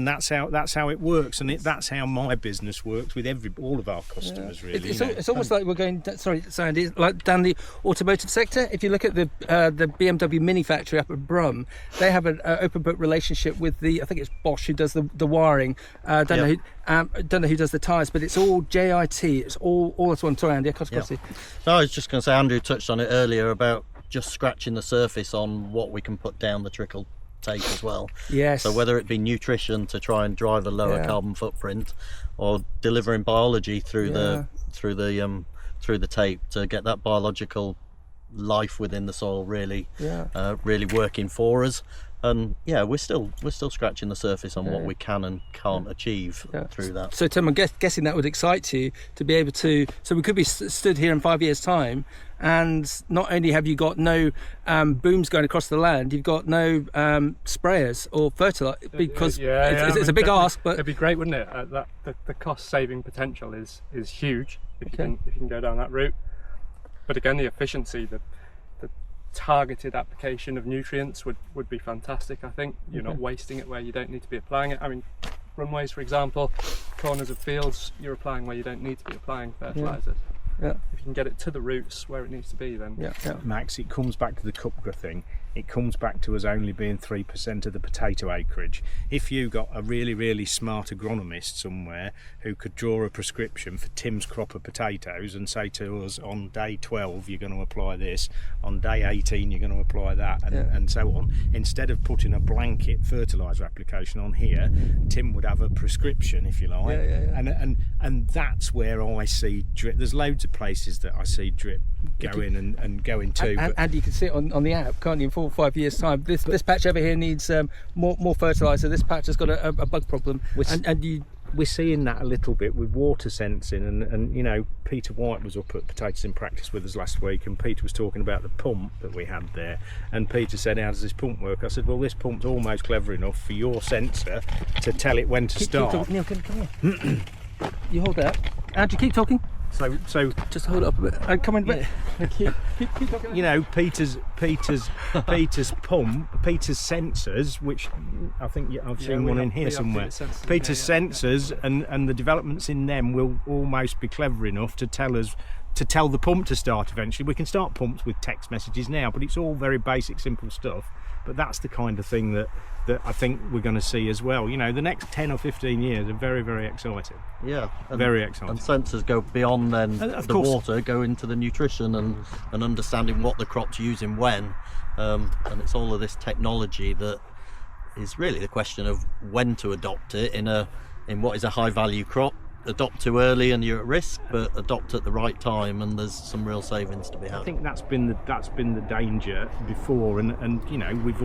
that's how it works, and that's how my business works with all of our customers. Really, it's almost like we're going. Sorry, Andy, like down the automotive sector. If you look at the BMW Mini factory up at Brum, they have an open book relationship with I think it's Bosch who does the wiring. Don't know who does the tyres, but it's all JIT. It's all that's one. Sorry, Andy, I cut across you. No, I was just going to say, Andrew touched on it earlier about just scratching the surface on what we can put down the trickle tape as well. Yes. So whether it be nutrition to try and drive a lower carbon footprint, or delivering biology through the tape to get that biological life within the soil really working for us. And we're still scratching the surface on what we can and can't achieve through that. So Tim, I'm guessing that would excite you to be able to. So we could be stood here in 5 years' time, and not only have you got no booms going across the land, you've got no sprayers or fertilizer, because it's a big ask. But it'd be great, wouldn't it? The cost saving potential is huge if you can go down that route. But again, the efficiency, the targeted application of nutrients would be fantastic. I think you're not wasting it where you don't need to be applying it. I mean, runways, for example, corners of fields, you're applying where you don't need to be applying fertilizers. If you can get it to the roots where it needs to be, then Max, it comes back to the CUPGRA thing. It comes back to us only being 3% of the potato acreage. If you got a really, really smart agronomist somewhere who could draw a prescription for Tim's crop of potatoes and say to us, on day 12 you're going to apply this, on day 18 you're going to apply that, and so on, instead of putting a blanket fertiliser application on here, Tim would have a prescription, if you like. And that's where I see drip. There's loads of places that I see drip going and going to. And you can see it on the app, can't you? In 4 or 5 years' time, this patch over here needs more fertiliser. This patch has got a bug problem, we're seeing that a little bit with water sensing, and you know, Peter White was up at Potatoes in Practice with us last week, and Peter was talking about the pump that we had there, and Peter said, how does this pump work? I said, well, this pump's almost clever enough for your sensor to tell it when to start. Neil, come here. You hold that. Andrew, keep talking. So just hold it up a bit. Come in a bit. Keep talking. You know, Peter's pump, Peter's sensors, which I think I've seen one in here somewhere. Peter's sensors and the developments in them will almost be clever enough to tell us, to tell the pump to start eventually. We can start pumps with text messages now, but it's all very basic, simple stuff. But that's the kind of thing that I think we're going to see as well. You know, the next 10 or 15 years are very, very exciting. Very exciting. And sensors go beyond then the water, go into the nutrition and understanding what the crop's using when. And it's all of this technology that is really the question of when to adopt it in what is a high value crop, adopt too early and you're at risk, but adopt at the right time and there's some real savings to be had. I think that's been the danger before, and you know, we've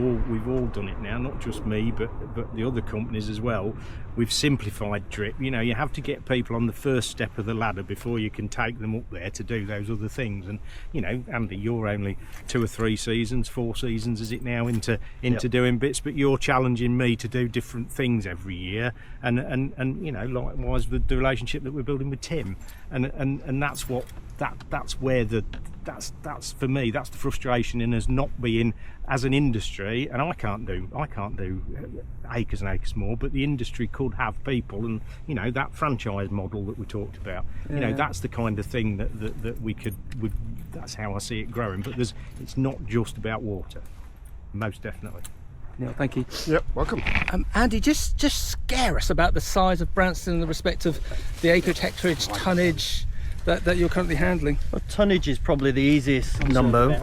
all done it now, not just me, but the other companies as well. We've simplified drip. You know, you have to get people on the first step of the ladder before you can take them up there to do those other things. And you know, Andy, you're only 2 or 3 seasons, 4 seasons, is it now, into doing bits, but you're challenging me to do different things every year, and you know, likewise with the relationship that we're building with Tim, and that's where that's for me, that's the frustration in us not being, as an industry, and I can't do acres and acres more, but the industry could have people, and you know, that franchise model that we talked about, you know, that's the kind of thing that we could, that's how I see it growing. But it's not just about water, most definitely. Neil, thank you. Yep, welcome. Andy, just scare us about the size of Branston in the respect of the acreage, hectareage, tonnage that you're currently handling. Well, tonnage is probably the easiest number.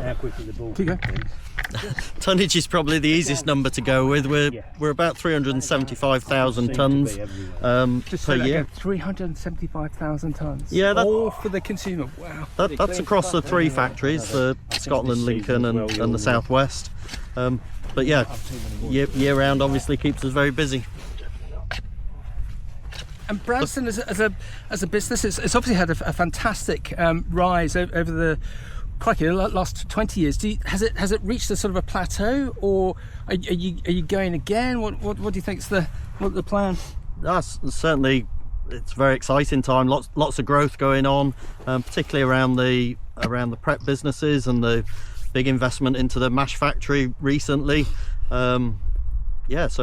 Tonnage is probably the easiest number to go with. We're about 375,000 tonnes per year. 375,000 tonnes. Yeah, all for the consumer. Wow. That's across the 3 factories, Scotland, Lincoln, and the Southwest. But yeah, year round obviously keeps us very busy. And Branston as a business, it's obviously had a fantastic rise over the last 20 years. Has it reached a sort of a plateau, or are you going again? What do you think's the plan? That's certainly, it's a very exciting time. Lots of growth going on, particularly around the prep businesses and the big investment into the mash factory recently. Onwards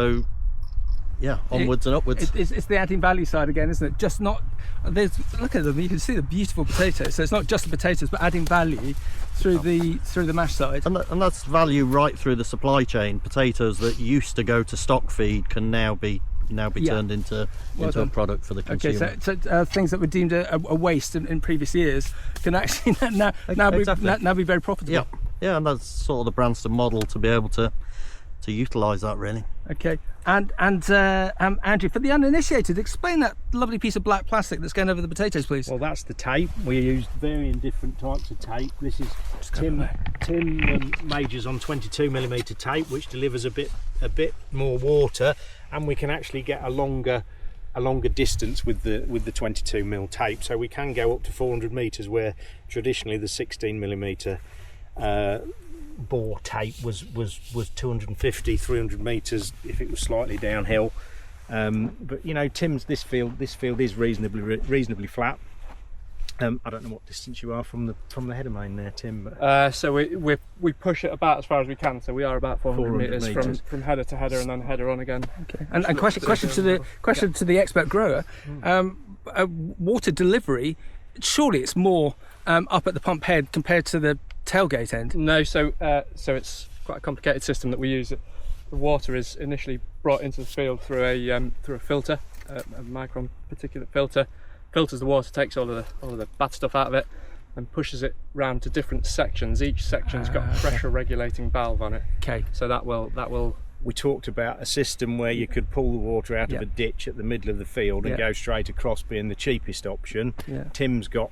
and upwards. It's the adding value side again, isn't it? Just not, look at them, you can see the beautiful potatoes, so it's not just the potatoes, but adding value through the mash side. And that's value right through the supply chain. Potatoes that used to go to stock feed can now be turned into a product for the consumer. Okay, so things that were deemed a waste in previous years can actually now be very profitable. Yeah, and that's sort of the Branston model, to be able to utilise that, really. Okay, and Andrew, for the uninitiated, explain that lovely piece of black plastic that's going over the potatoes, please. Well, that's the tape. We use varying different types of tape. This is Tim majors on 22mm tape, which delivers a bit more water, and we can actually get a longer distance with the 22mm tape. So we can go up to 400 metres, where traditionally the 16mm bore tape was 250, 300 metres if it was slightly downhill. But you know, this field is reasonably flat. I don't know what distance you are from the header main there, Tim. So we push it about as far as we can. So we are about 400 metres from header to header, and then header on again. Okay. And question to the expert grower: water delivery. Surely it's more up at the pump head compared to the tailgate end. No, so it's quite a complicated system that we use. The water is initially brought into the field through a filter, a micron particulate filter. Filters the water, takes all of the bad stuff out of it, and pushes it round to different sections. Each section's got a pressure regulating valve on it. Okay. So that will. We talked about a system where you could pull the water out of a ditch at the middle of the field and go straight across, being the cheapest option. Yeah. Tim's got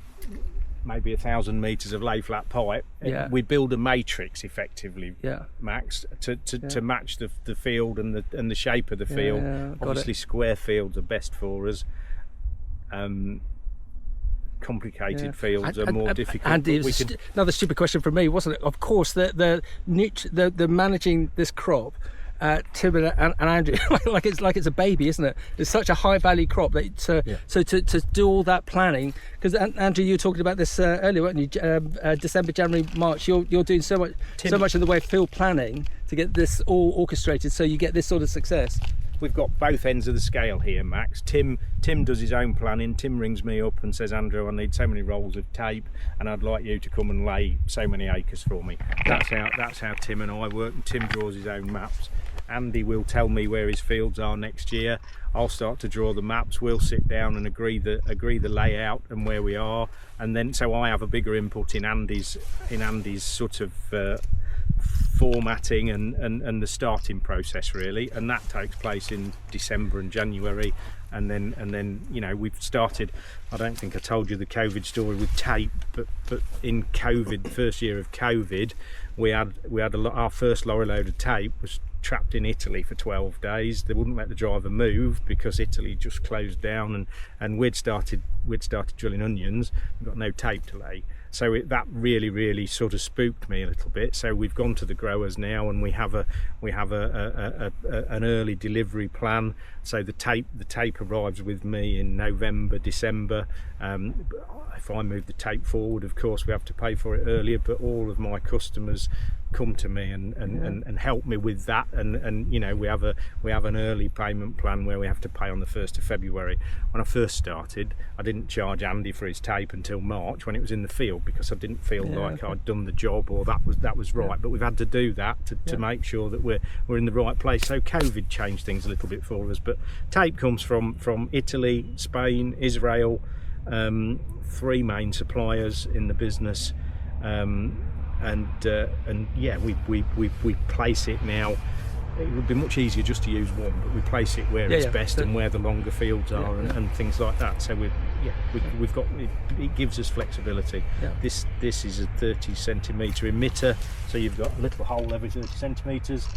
maybe 1,000 metres of lay flat pipe. We build a matrix effectively, Max, to match the field and the shape of the field. Obviously square fields are best for us. Complicated fields are more difficult. Andy, another stupid question from me, wasn't it? Of course, the managing this crop, Tim and Andrew, like it's a baby, isn't it? It's such a high value crop that so to do all that planning, because Andrew, you were talking about this earlier, weren't you? December, January, March. You're doing so much in the way of field planning to get this all orchestrated, so you get this sort of success. We've got both ends of the scale here, Max. Tim does his own planning. Tim rings me up and says, Andrew, I need so many rolls of tape, and I'd like you to come and lay so many acres for me. That's how Tim and I work. And Tim draws his own maps. Andy will tell me where his fields are next year. I'll start to draw the maps. We'll sit down and agree the layout and where we are, and then so I have a bigger input in Andy's sort of formatting and the starting process, really, and that takes place in December and January, and then you know, we've started. I don't think I told you the COVID story with tape, but in COVID, first year of COVID, we had our first lorry load of tape was trapped in Italy for 12 days. They wouldn't let the driver move because Italy just closed down, and we'd started drilling onions. We've got no tape to lay. So that really sort of spooked me a little bit. So we've gone to the growers now, and we have an early delivery plan. So the tape arrives with me in November, December. If I move the tape forward, of course we have to pay for it earlier. But all of my customers come to me and help me with that. And you know, we have an early payment plan where we have to pay on the 1st of February. When I first started, I didn't charge Andy for his tape until March when it was in the field, because I didn't feel like I'd done the job, or that was right. But we've had to do that to make sure that we're in the right place. So COVID changed things a little bit for us, but tape comes from Italy, Spain, Israel, 3 main suppliers in the business, and yeah, we place it now. It would be much easier just to use one, but we place it where it's best and where the longer fields are, and things like that. So we've got it gives us flexibility. This is a 30 centimetre emitter, so you've got a little hole every 30 centimetres,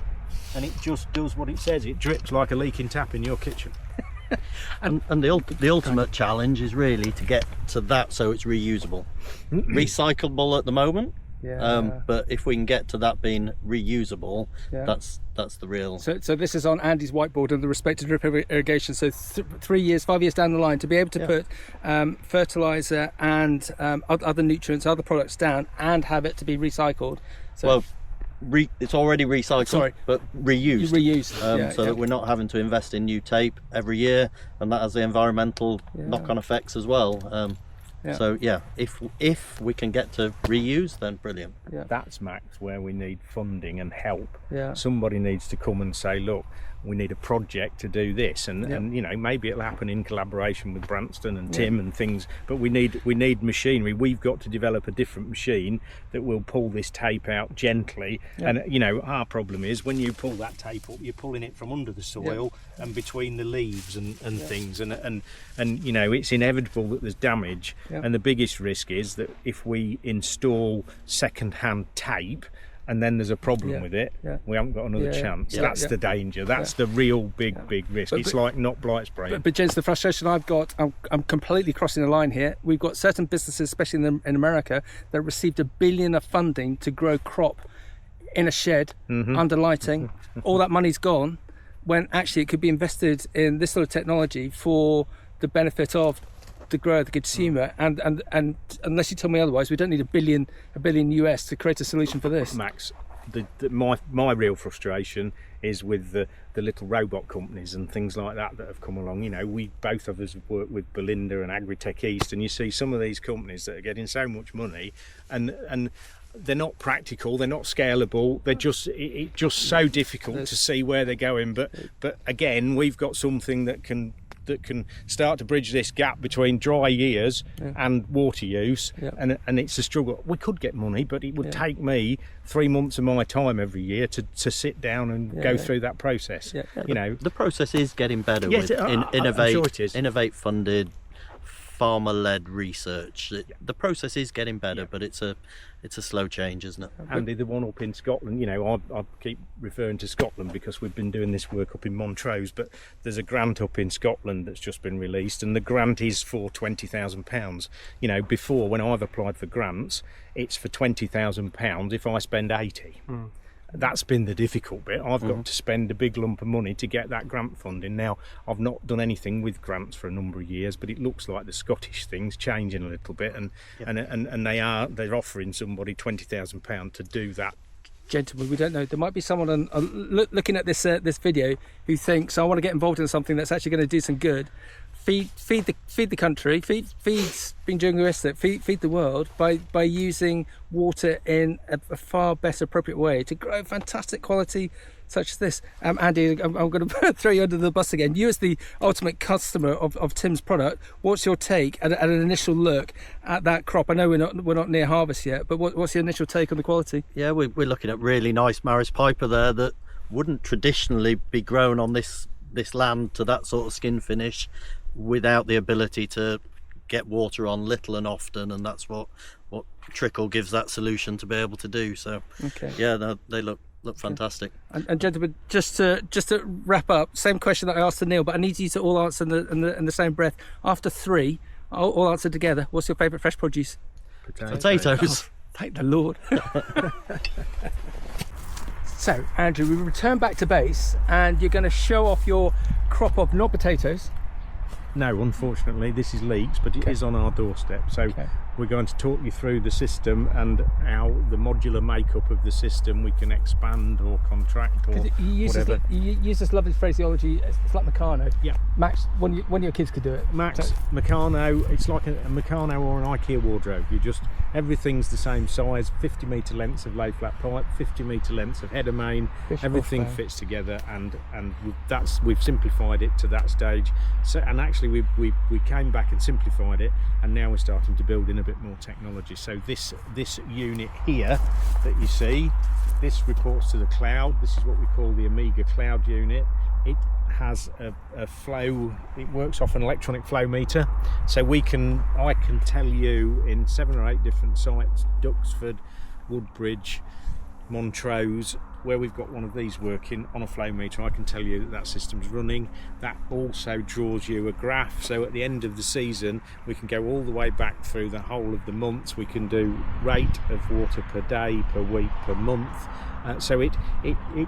and it just does what it says. It drips like a leaking tap in your kitchen. And the ultimate challenge is really to get to that so it's reusable. Recyclable at the moment. But if we can get to that being reusable, that's the real. So this is on Andy's whiteboard and the respected drip irrigation. So 5 years down the line, to be able to put fertilizer and other nutrients, other products down, and have it to be recycled. So it's already recycled, but reused. So that we're not having to invest in new tape every year, and that has the environmental knock-on effects as well. So if we can get to reuse, then brilliant. That's, Max, where we need funding and help. Somebody needs to come and say, look, we need a project to do this, and you know, maybe it'll happen in collaboration with Branston and Tim and things, but we need machinery. We've got to develop a different machine that will pull this tape out gently. And you know, our problem is when you pull that tape up, you're pulling it from under the soil and between the leaves and things, and you know, it's inevitable that there's damage. And the biggest risk is that if we install second-hand tape and then there's a problem with it, we haven't got another chance. That's the danger. That's the real big risk. It's like not blight spraying. But James, the frustration I've got, I'm completely crossing the line here. We've got certain businesses, especially in America, that received $1 billion of funding to grow crop in a shed under lighting. All that money's gone, when actually it could be invested in this sort of technology for the benefit of the grower, the consumer, and unless you tell me otherwise, we don't need $1 billion US to create a solution for this. Max, my real frustration is with the little robot companies and things like that have come along. You know, we both of us have worked with Belinda and Agri-Tech East, and you see some of these companies that are getting so much money, and they're not practical, they're not scalable, they're just so difficult to see where they're going. But again, we've got something that can start to bridge this gap between dry years and water use, and it's a struggle. We could get money, but it would take me 3 months of my time every year to sit down and go through that process. You know, the process is getting better with innovate funded, farmer-led research. The process is getting better, but it's a slow change, isn't it? Andy, the one up in Scotland, you know, I keep referring to Scotland because we've been doing this work up in Montrose, but there's a grant up in Scotland that's just been released, and the grant is for £20,000. You know, before, when I've applied for grants, it's for £20,000 if I spend 80. That's been the difficult bit. I've got to spend a big lump of money to get that grant funding. Now, I've not done anything with grants for a number of years, but it looks like the Scottish thing's changing a little bit, and they're offering somebody £20,000 to do that. Gentlemen, we don't know. There might be someone looking at this video who thinks, I want to get involved in something that's actually going to do some good. Feed the country, feed's been doing the rest of it, feed the world by using water in a far better, appropriate way to grow fantastic quality such as this. Andy, I'm going to throw you under the bus again. You as the ultimate customer of Tim's product, what's your take at an initial look at that crop? I know we're not near harvest yet, but what's your initial take on the quality? Yeah, we're looking at really nice Maris Piper there that wouldn't traditionally be grown on this this land to that sort of skin finish without the ability to get water on little and often, and that's what trickle gives that solution to be able to do. So Okay. yeah, they look fantastic. And gentlemen, just to wrap up, same question that I asked to Neil, but I need you to all answer in the same breath. After 3, all answer together. What's your favourite fresh produce? Potatoes. Thank the Lord. So, Andrew, we return back to base, and you're going to show off your crop of not potatoes. No, unfortunately, this is leeks, but it is on our doorstep. So we're going to talk you through the system and how the modular makeup of the system we can expand or contract or whatever. You use this lovely phraseology. It's like Meccano. Yeah. Max, one of your kids could do it. Max, Meccano, it's like a Meccano or an IKEA wardrobe. Everything's the same size, 50 metre lengths of lay flat pipe, 50 metre lengths of header main, everything fits together, and we've simplified it to that stage. So, and actually we came back and simplified it, and now we're starting to build in a bit more technology. So this unit here that you see, this reports to the cloud. This is what we call the Amiga cloud unit. It has a flow, it works off an electronic flow meter, so I can tell you in 7 or 8 different sites, Duxford, Woodbridge, Montrose, where we've got one of these working on a flow meter, I can tell you that system's running. That also draws you a graph, so at the end of the season we can go all the way back through the whole of the months. We can do rate of water per day, per week, per month. So it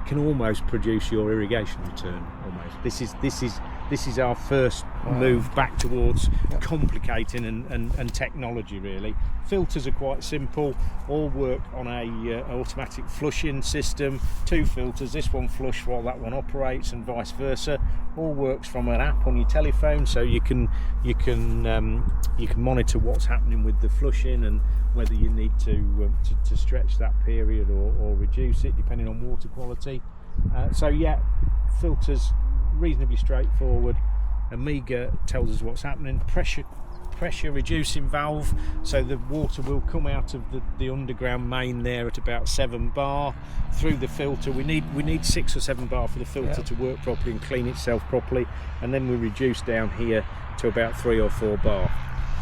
can almost produce your irrigation return almost. This is our first move back towards complicating and technology really. Filters are quite simple, all work on a automatic flushing system, 2 filters, this one flush while that one operates and vice versa. All works from an app on your telephone, so you can monitor what's happening with the flushing and whether you need to stretch that period or reduce it depending on water quality. So yeah, filters reasonably straightforward. Amiga tells us what's happening. Pressure reducing valve, so the water will come out of the underground main there at about 7 bar through the filter. We need 6 or 7 bar for the filter to work properly and clean itself properly, and then we reduce down here to about 3 or 4 bar.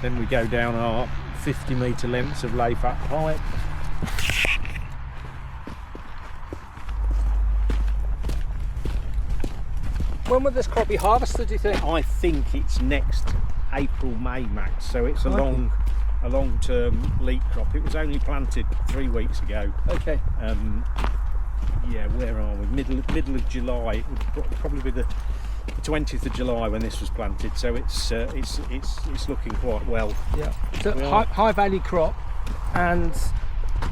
Then we go down our 50 metre lengths of lay flat pipe. When will this crop be harvested, do you think? I think it's next April, May, Max. So it's a long-term leek crop. It was only planted 3 weeks ago. Okay. Yeah, where are we? Middle of July. It would probably be the 20th of July when this was planted. So it's looking quite well. Yeah. So high value crop, and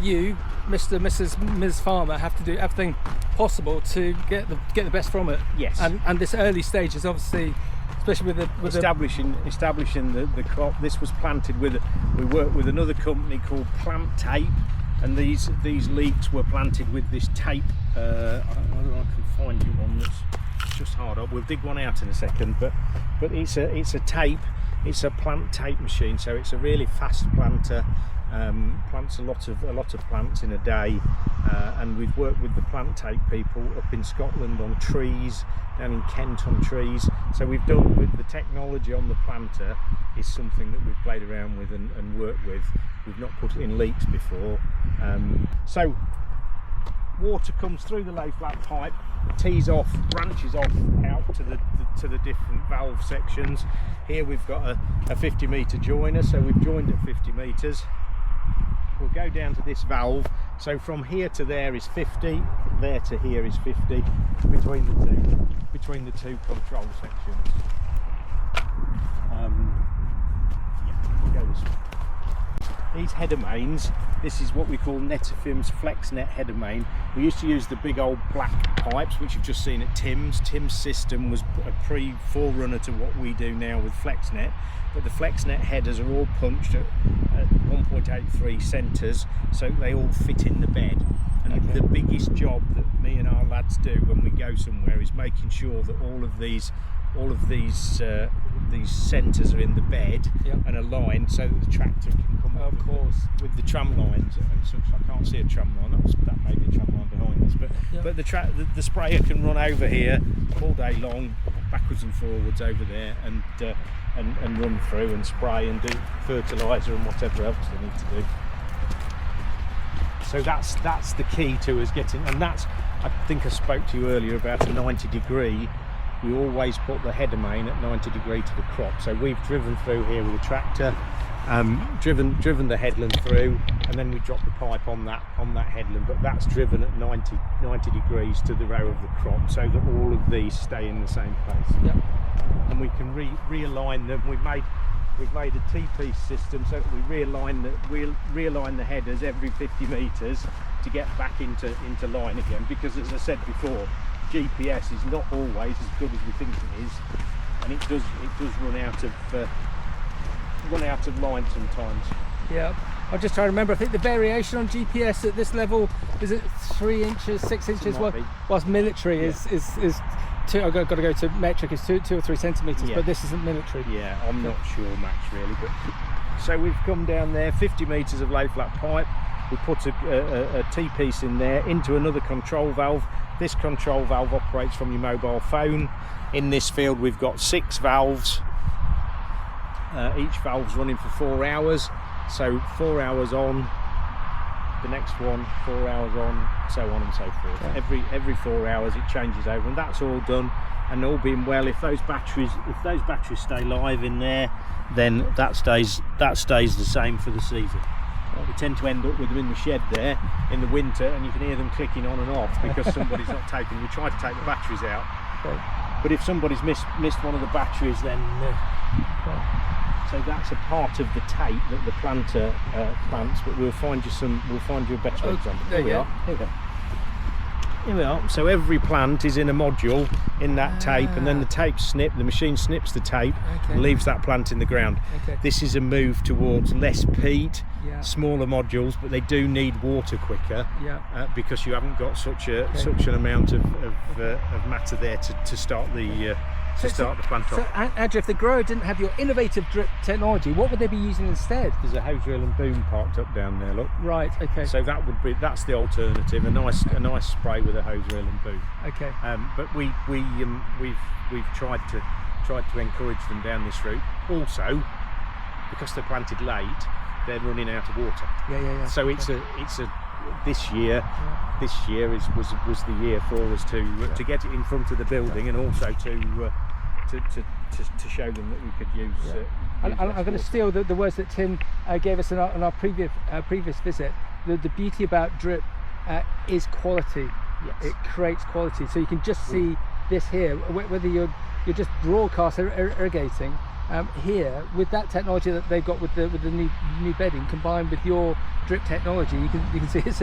you, Mr. Ms. Farmer, have to do everything possible to get the best from it. Yes. And this early stage is obviously, especially with establishing the crop. This was planted we worked with another company called Plant Tape, and these leeks were planted with this tape. I don't know if I can find you one that's just hard up. We'll dig one out in a second, but it's a tape. It's a plant tape machine, so it's a really fast planter. Plants a lot of plants in a day, and we've worked with the Plant Tape people up in Scotland on trees, down in Kent on trees. So we've done with the technology on the planter is something that we've played around with and worked with. We've not put it in leeks before. So water comes through the lay flat pipe, tees off, branches off out to the different valve sections. Here we've got a 50 metre joiner, so we've joined at 50 metres. We'll go down to this valve, so from here to there is 50, there to here is 50 between the two control sections. We'll go this way. These header mains, this is what we call Netafim's FlexNet header main. We used to use the big old black pipes which you've just seen at Tim's. Tim's system was a forerunner to what we do now with FlexNet, but the FlexNet headers are all punched at 1.83 centres, so they all fit in the bed. And the biggest job that me and our lads do when we go somewhere is making sure that all of these centres are in the bed and aligned, so that the tractor can come up with the tram lines and such. I can't see a tram line, that may be a tram line behind us, but the sprayer can run over here all day long, backwards and forwards over there and run through and spray and do fertiliser and whatever else they need to do. So that's the key to us getting, and that's, I think I spoke to you earlier about a 90 degree. We always put the header main at 90 degree to the crop. So we've driven through here with a tractor, driven the headland through, and then we drop the pipe on that headland, but that's driven at 90 degrees to the row of the crop, so that all of these stay in the same place. Yep. And we can realign them. We've made a T-piece system so that we realign the headers every 50 metres to get back into line again, because as I said before, GPS is not always as good as we think it is, and it does run out of line sometimes. Yeah, I'm just trying to remember. I think the variation on GPS at this level is it 3 inches, 6 inches. Whilst military is two. I've got to go to metric. Is 2 or 3 centimetres, but this isn't military. Yeah, I'm not sure, Max, really. But so we've come down there, 50 metres of lay flat pipe. We put a T-piece in there into another control valve. This control valve operates from your mobile phone. In this field we've got 6 valves. Each valve's running for 4 hours. So 4 hours on, the next one, 4 hours on, so on and so forth. Yeah. Every 4 hours it changes over, and that's all done. And all being well, if those batteries stay live in there, then that stays the same for the season. We tend to end up with them in the shed there in the winter, and you can hear them clicking on and off because somebody's not taking. We try to take the batteries out, but if somebody's missed one of the batteries, then so that's a part of the tape that the planter plants. But we'll find you a better example. There we are. Here we are. So every plant is in a module in that tape, and then the tape's snipped. The machine snips the tape and leaves that plant in the ground. This is a move towards less peat, smaller modules, but they do need water quicker because you haven't got such an amount of matter there to start the plant off. So Andrew, if the grower didn't have your innovative drip technology, what would they be using instead? There's a hose reel and boom parked up down there, look. Right, okay. So that's the alternative, a nice spray with a hose reel and boom. Okay. But we've tried to encourage them down this route. Also, because they're planted late, they're running out of water. Yeah. So it's a this year was the year for us to get it in front of the building, and also to show them that we could use. I'm going to steal the words that Tim gave us on our previous visit. The beauty about drip is quality. Yes. It creates quality. So you can just see this here, whether you're just broadcast irrigating. Here, with that technology that they've got with the new bedding, combined with your drip technology, you can see it's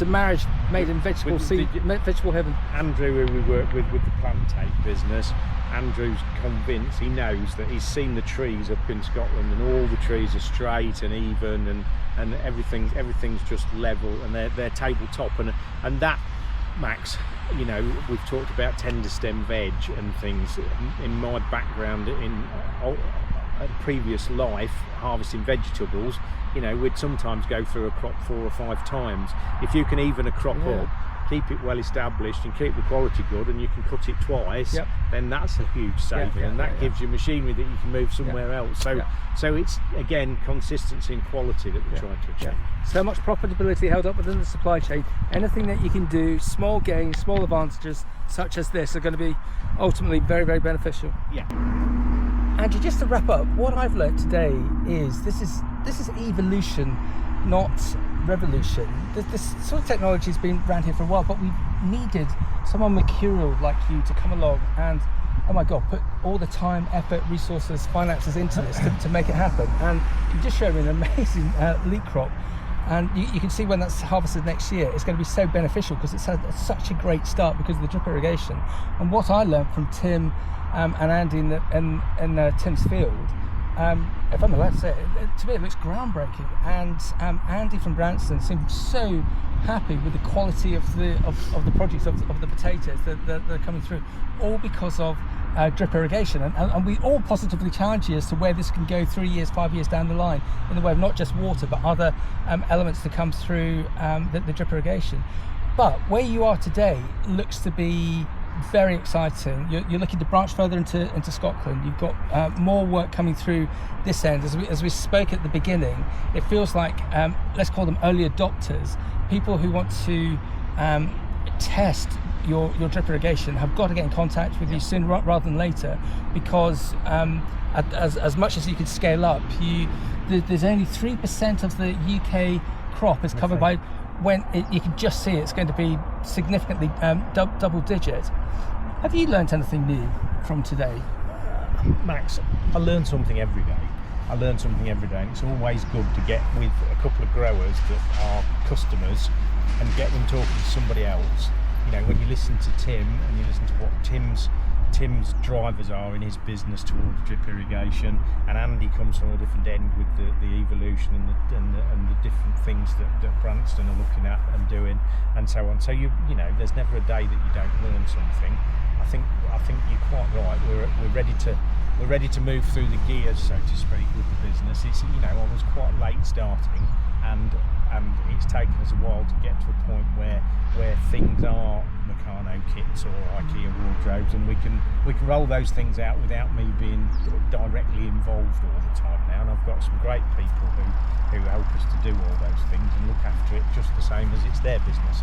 a marriage made in vegetable heaven. Andrew, who we work with the plant tape business, Andrew's convinced, he knows that he's seen the trees up in Scotland, and all the trees are straight and even, and everything's just level, and they're tabletop, and that, Max, you know, we've talked about tender stem veg and things. In my background in a previous life harvesting vegetables, you know, we'd sometimes go through a crop 4 or 5 times. If you can even a crop up, keep it well established and keep the quality good, and you can cut it twice, then that's a huge saving, and that gives you machinery that you can move somewhere else. So it's again consistency and quality that we're trying to achieve. So much profitability held up within the supply chain. Anything that you can do, small gains, small advantages such as this, are going to be ultimately very, very beneficial. Andrew, just to wrap up, what I've learnt today is this is evolution, not revolution. This sort of technology has been around here for a while, but we've needed someone mercurial like you to come along and, oh my God, put all the time, effort, resources, finances into this to make it happen. And you just showed me an amazing leek crop, and you can see when that's harvested next year, it's going to be so beneficial because it's had such a great start because of the drip irrigation. And what I learned from Tim and Andy in Tim's field, if I'm allowed to say it, to me it looks groundbreaking. And Andy from Branston seemed so happy with the quality of the produce of the potatoes that are coming through, all because of drip irrigation. And we all positively challenge you as to where this can go 3 years, 5 years down the line, in the way of not just water but other elements that come through the drip irrigation. But where you are today looks to be very exciting. You're looking to branch further into Scotland. You've got more work coming through this end. As we spoke at the beginning, it feels like, let's call them early adopters, people who want to test your drip irrigation have got to get in contact with you sooner rather than later, because as much as you can scale up, there's only 3% of the UK crop is covered by, when you can just see it's going to be significantly double digit. Have you learnt anything new from today? Max, I learn something every day. And it's always good to get with a couple of growers that are customers and get them talking to somebody else. You know, when you listen to Tim and you listen to what Tim's drivers are in his business towards drip irrigation, and Andy comes from a different end with the evolution and the different things that Branston are looking at and doing, and so on. So you know, there's never a day that you don't learn something. I think you're quite right. We're ready to move through the gears, so to speak, with the business. It's, you know, I was quite late starting, and it's taken us a while to get to a point where things are Meccano kits or IKEA wardrobes, and we can roll those things out without me being directly involved all the time now. And I've got some great people who help us to do all those things and look after it just the same as it's their business.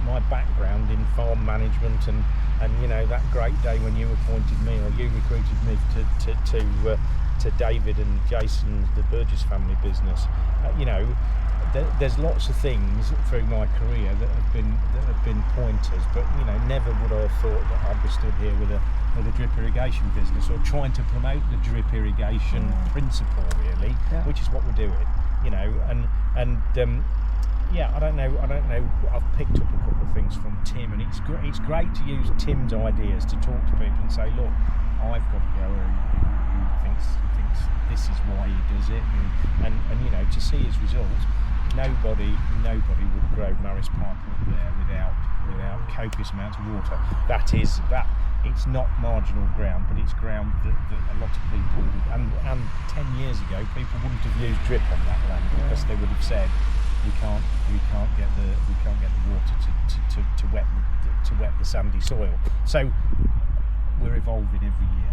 My background in farm management and you know, that great day when you appointed me, or you recruited me to David and Jason, the Burgess family business, you know, there's lots of things through my career that have been pointers, but you know, never would I have thought that I'd be stood here with a drip irrigation business, or trying to promote the drip irrigation principle, really, which is what we're doing, you know, and yeah, I don't know. I've picked up a couple of things from Tim, and it's great to use Tim's ideas to talk to people and say, look, I've got a grower who thinks this is why he does it, and you know, to see his results. Nobody would grow Maris pipe up there without copious amounts of water. It's not marginal ground, but it's ground that a lot of people and 10 years ago people wouldn't have used drip on that land, because they would have said, we can't get the water to wet the sandy soil. So we're evolving every year.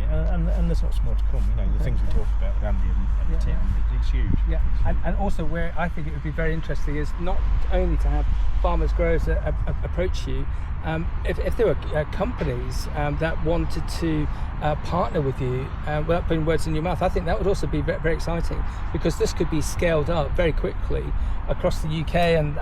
And there's lots more to come. You know, the things we talked about with Andy and Tim, it's huge. Yeah, and also where I think it would be very interesting is not only to have farmers, growers approach you. If there were companies that wanted to partner with you without putting words in your mouth, I think that would also be very, very exciting, because this could be scaled up very quickly across the UK and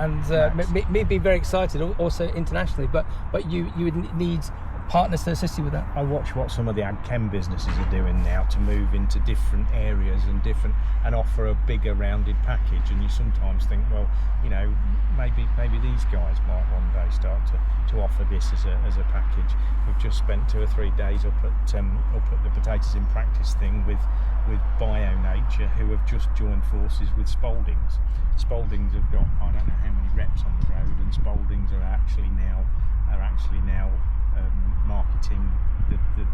me be very excited also internationally. But you would need partners to assist you with that. I watch what some of the ag chem businesses are doing now to move into different areas and offer a bigger rounded package, and you sometimes think, well, you know, maybe these guys might one day start to offer this as a package. We've just spent 2 or 3 days up at the Potatoes in Practice thing with BioNature, who have just joined forces with Spaldings. Spaldings have got, I don't know how many reps on the road, and Spaldings are actually now marketing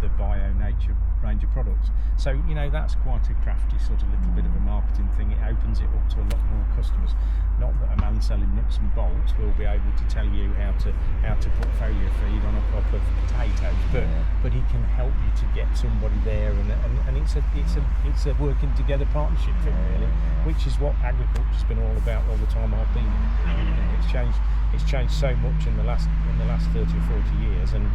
the BioNature range of products. So, you know, that's quite a crafty sort of little bit of a marketing thing. It opens it up to a lot more customers. Not that a man selling nuts and bolts will be able to tell you how to put foliar feed on a crop of potatoes, but he can help you to get somebody there, and it's a working together partnership thing, really, which is what agriculture's been all about all the time I've been in. You know, it's changed so much in the last 30 or 40 years, and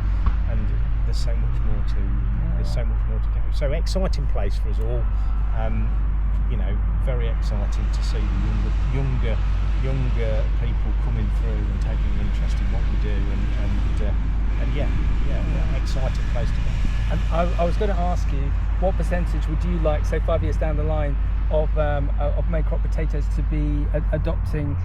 there's so much more to go. So exciting place for us all. You know, very exciting to see the younger people coming through and taking an interest in what we do, and exciting place to be. And I was going to ask you, what percentage would you like, say 5 years down the line, of main crop potatoes to be adopting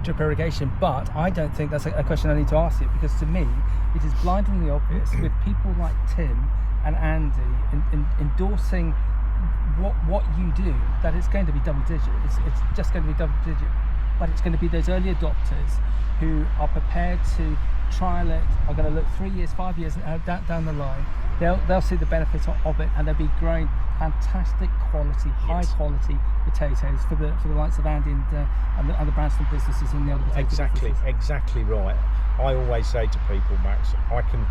drip irrigation? But I don't think that's a question I need to ask you, because to me it is blindingly obvious with people like Tim and Andy endorsing what you do, that it's going to be double digit. It's just going to be double digit, but it's going to be those early adopters who are prepared to trial it, are going to look 3 years, 5 years down the line. They'll see the benefits of it, and they'll be growing fantastic quality, high quality potatoes for the likes of Andy and the Branston businesses and the other potato businesses. Exactly right. I always say to people, Max, I can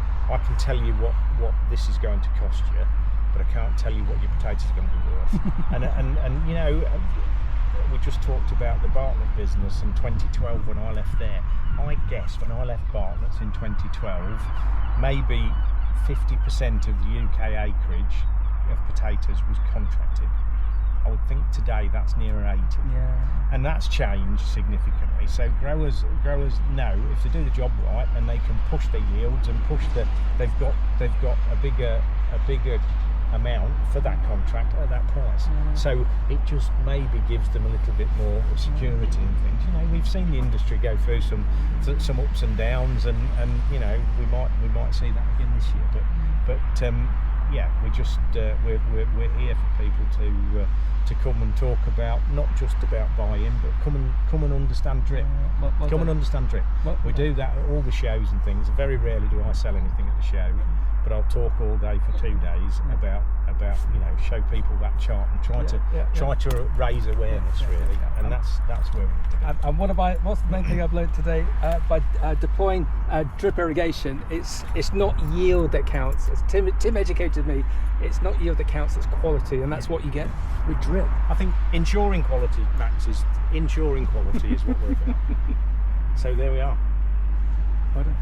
tell you what this is going to cost you, but I can't tell you what your potatoes are going to be worth. and you know, we just talked about the Bartlett business in 2012 when I left there. I guess when I left Bartlett's in 2012, maybe 50% of the UK acreage of potatoes was contracted. I would think today that's nearer 80. Yeah. And that's changed significantly. So growers know if they do the job right and they can push their yields and they've got a bigger amount for that contract at that price. So it just maybe gives them a little bit more security and things. You know, we've seen the industry go through some ups and downs, and you know, we might see that again this year. But yeah, we just we're here for people to come and talk about, not just about buying, but come and understand drip. Come and understand drip. We do that at all the shows and things. Very rarely do I sell anything at the show, but I'll talk all day for 2 days about you know, show people that chart and try to raise awareness really, and that's where we need to go. And what's the main thing I've learned today? By deploying drip irrigation, it's not yield that counts. As Tim educated me, it's not yield that counts, it's quality, and that's what you get with drip. I think ensuring quality, Max, is what we're about. So there we are. Well done.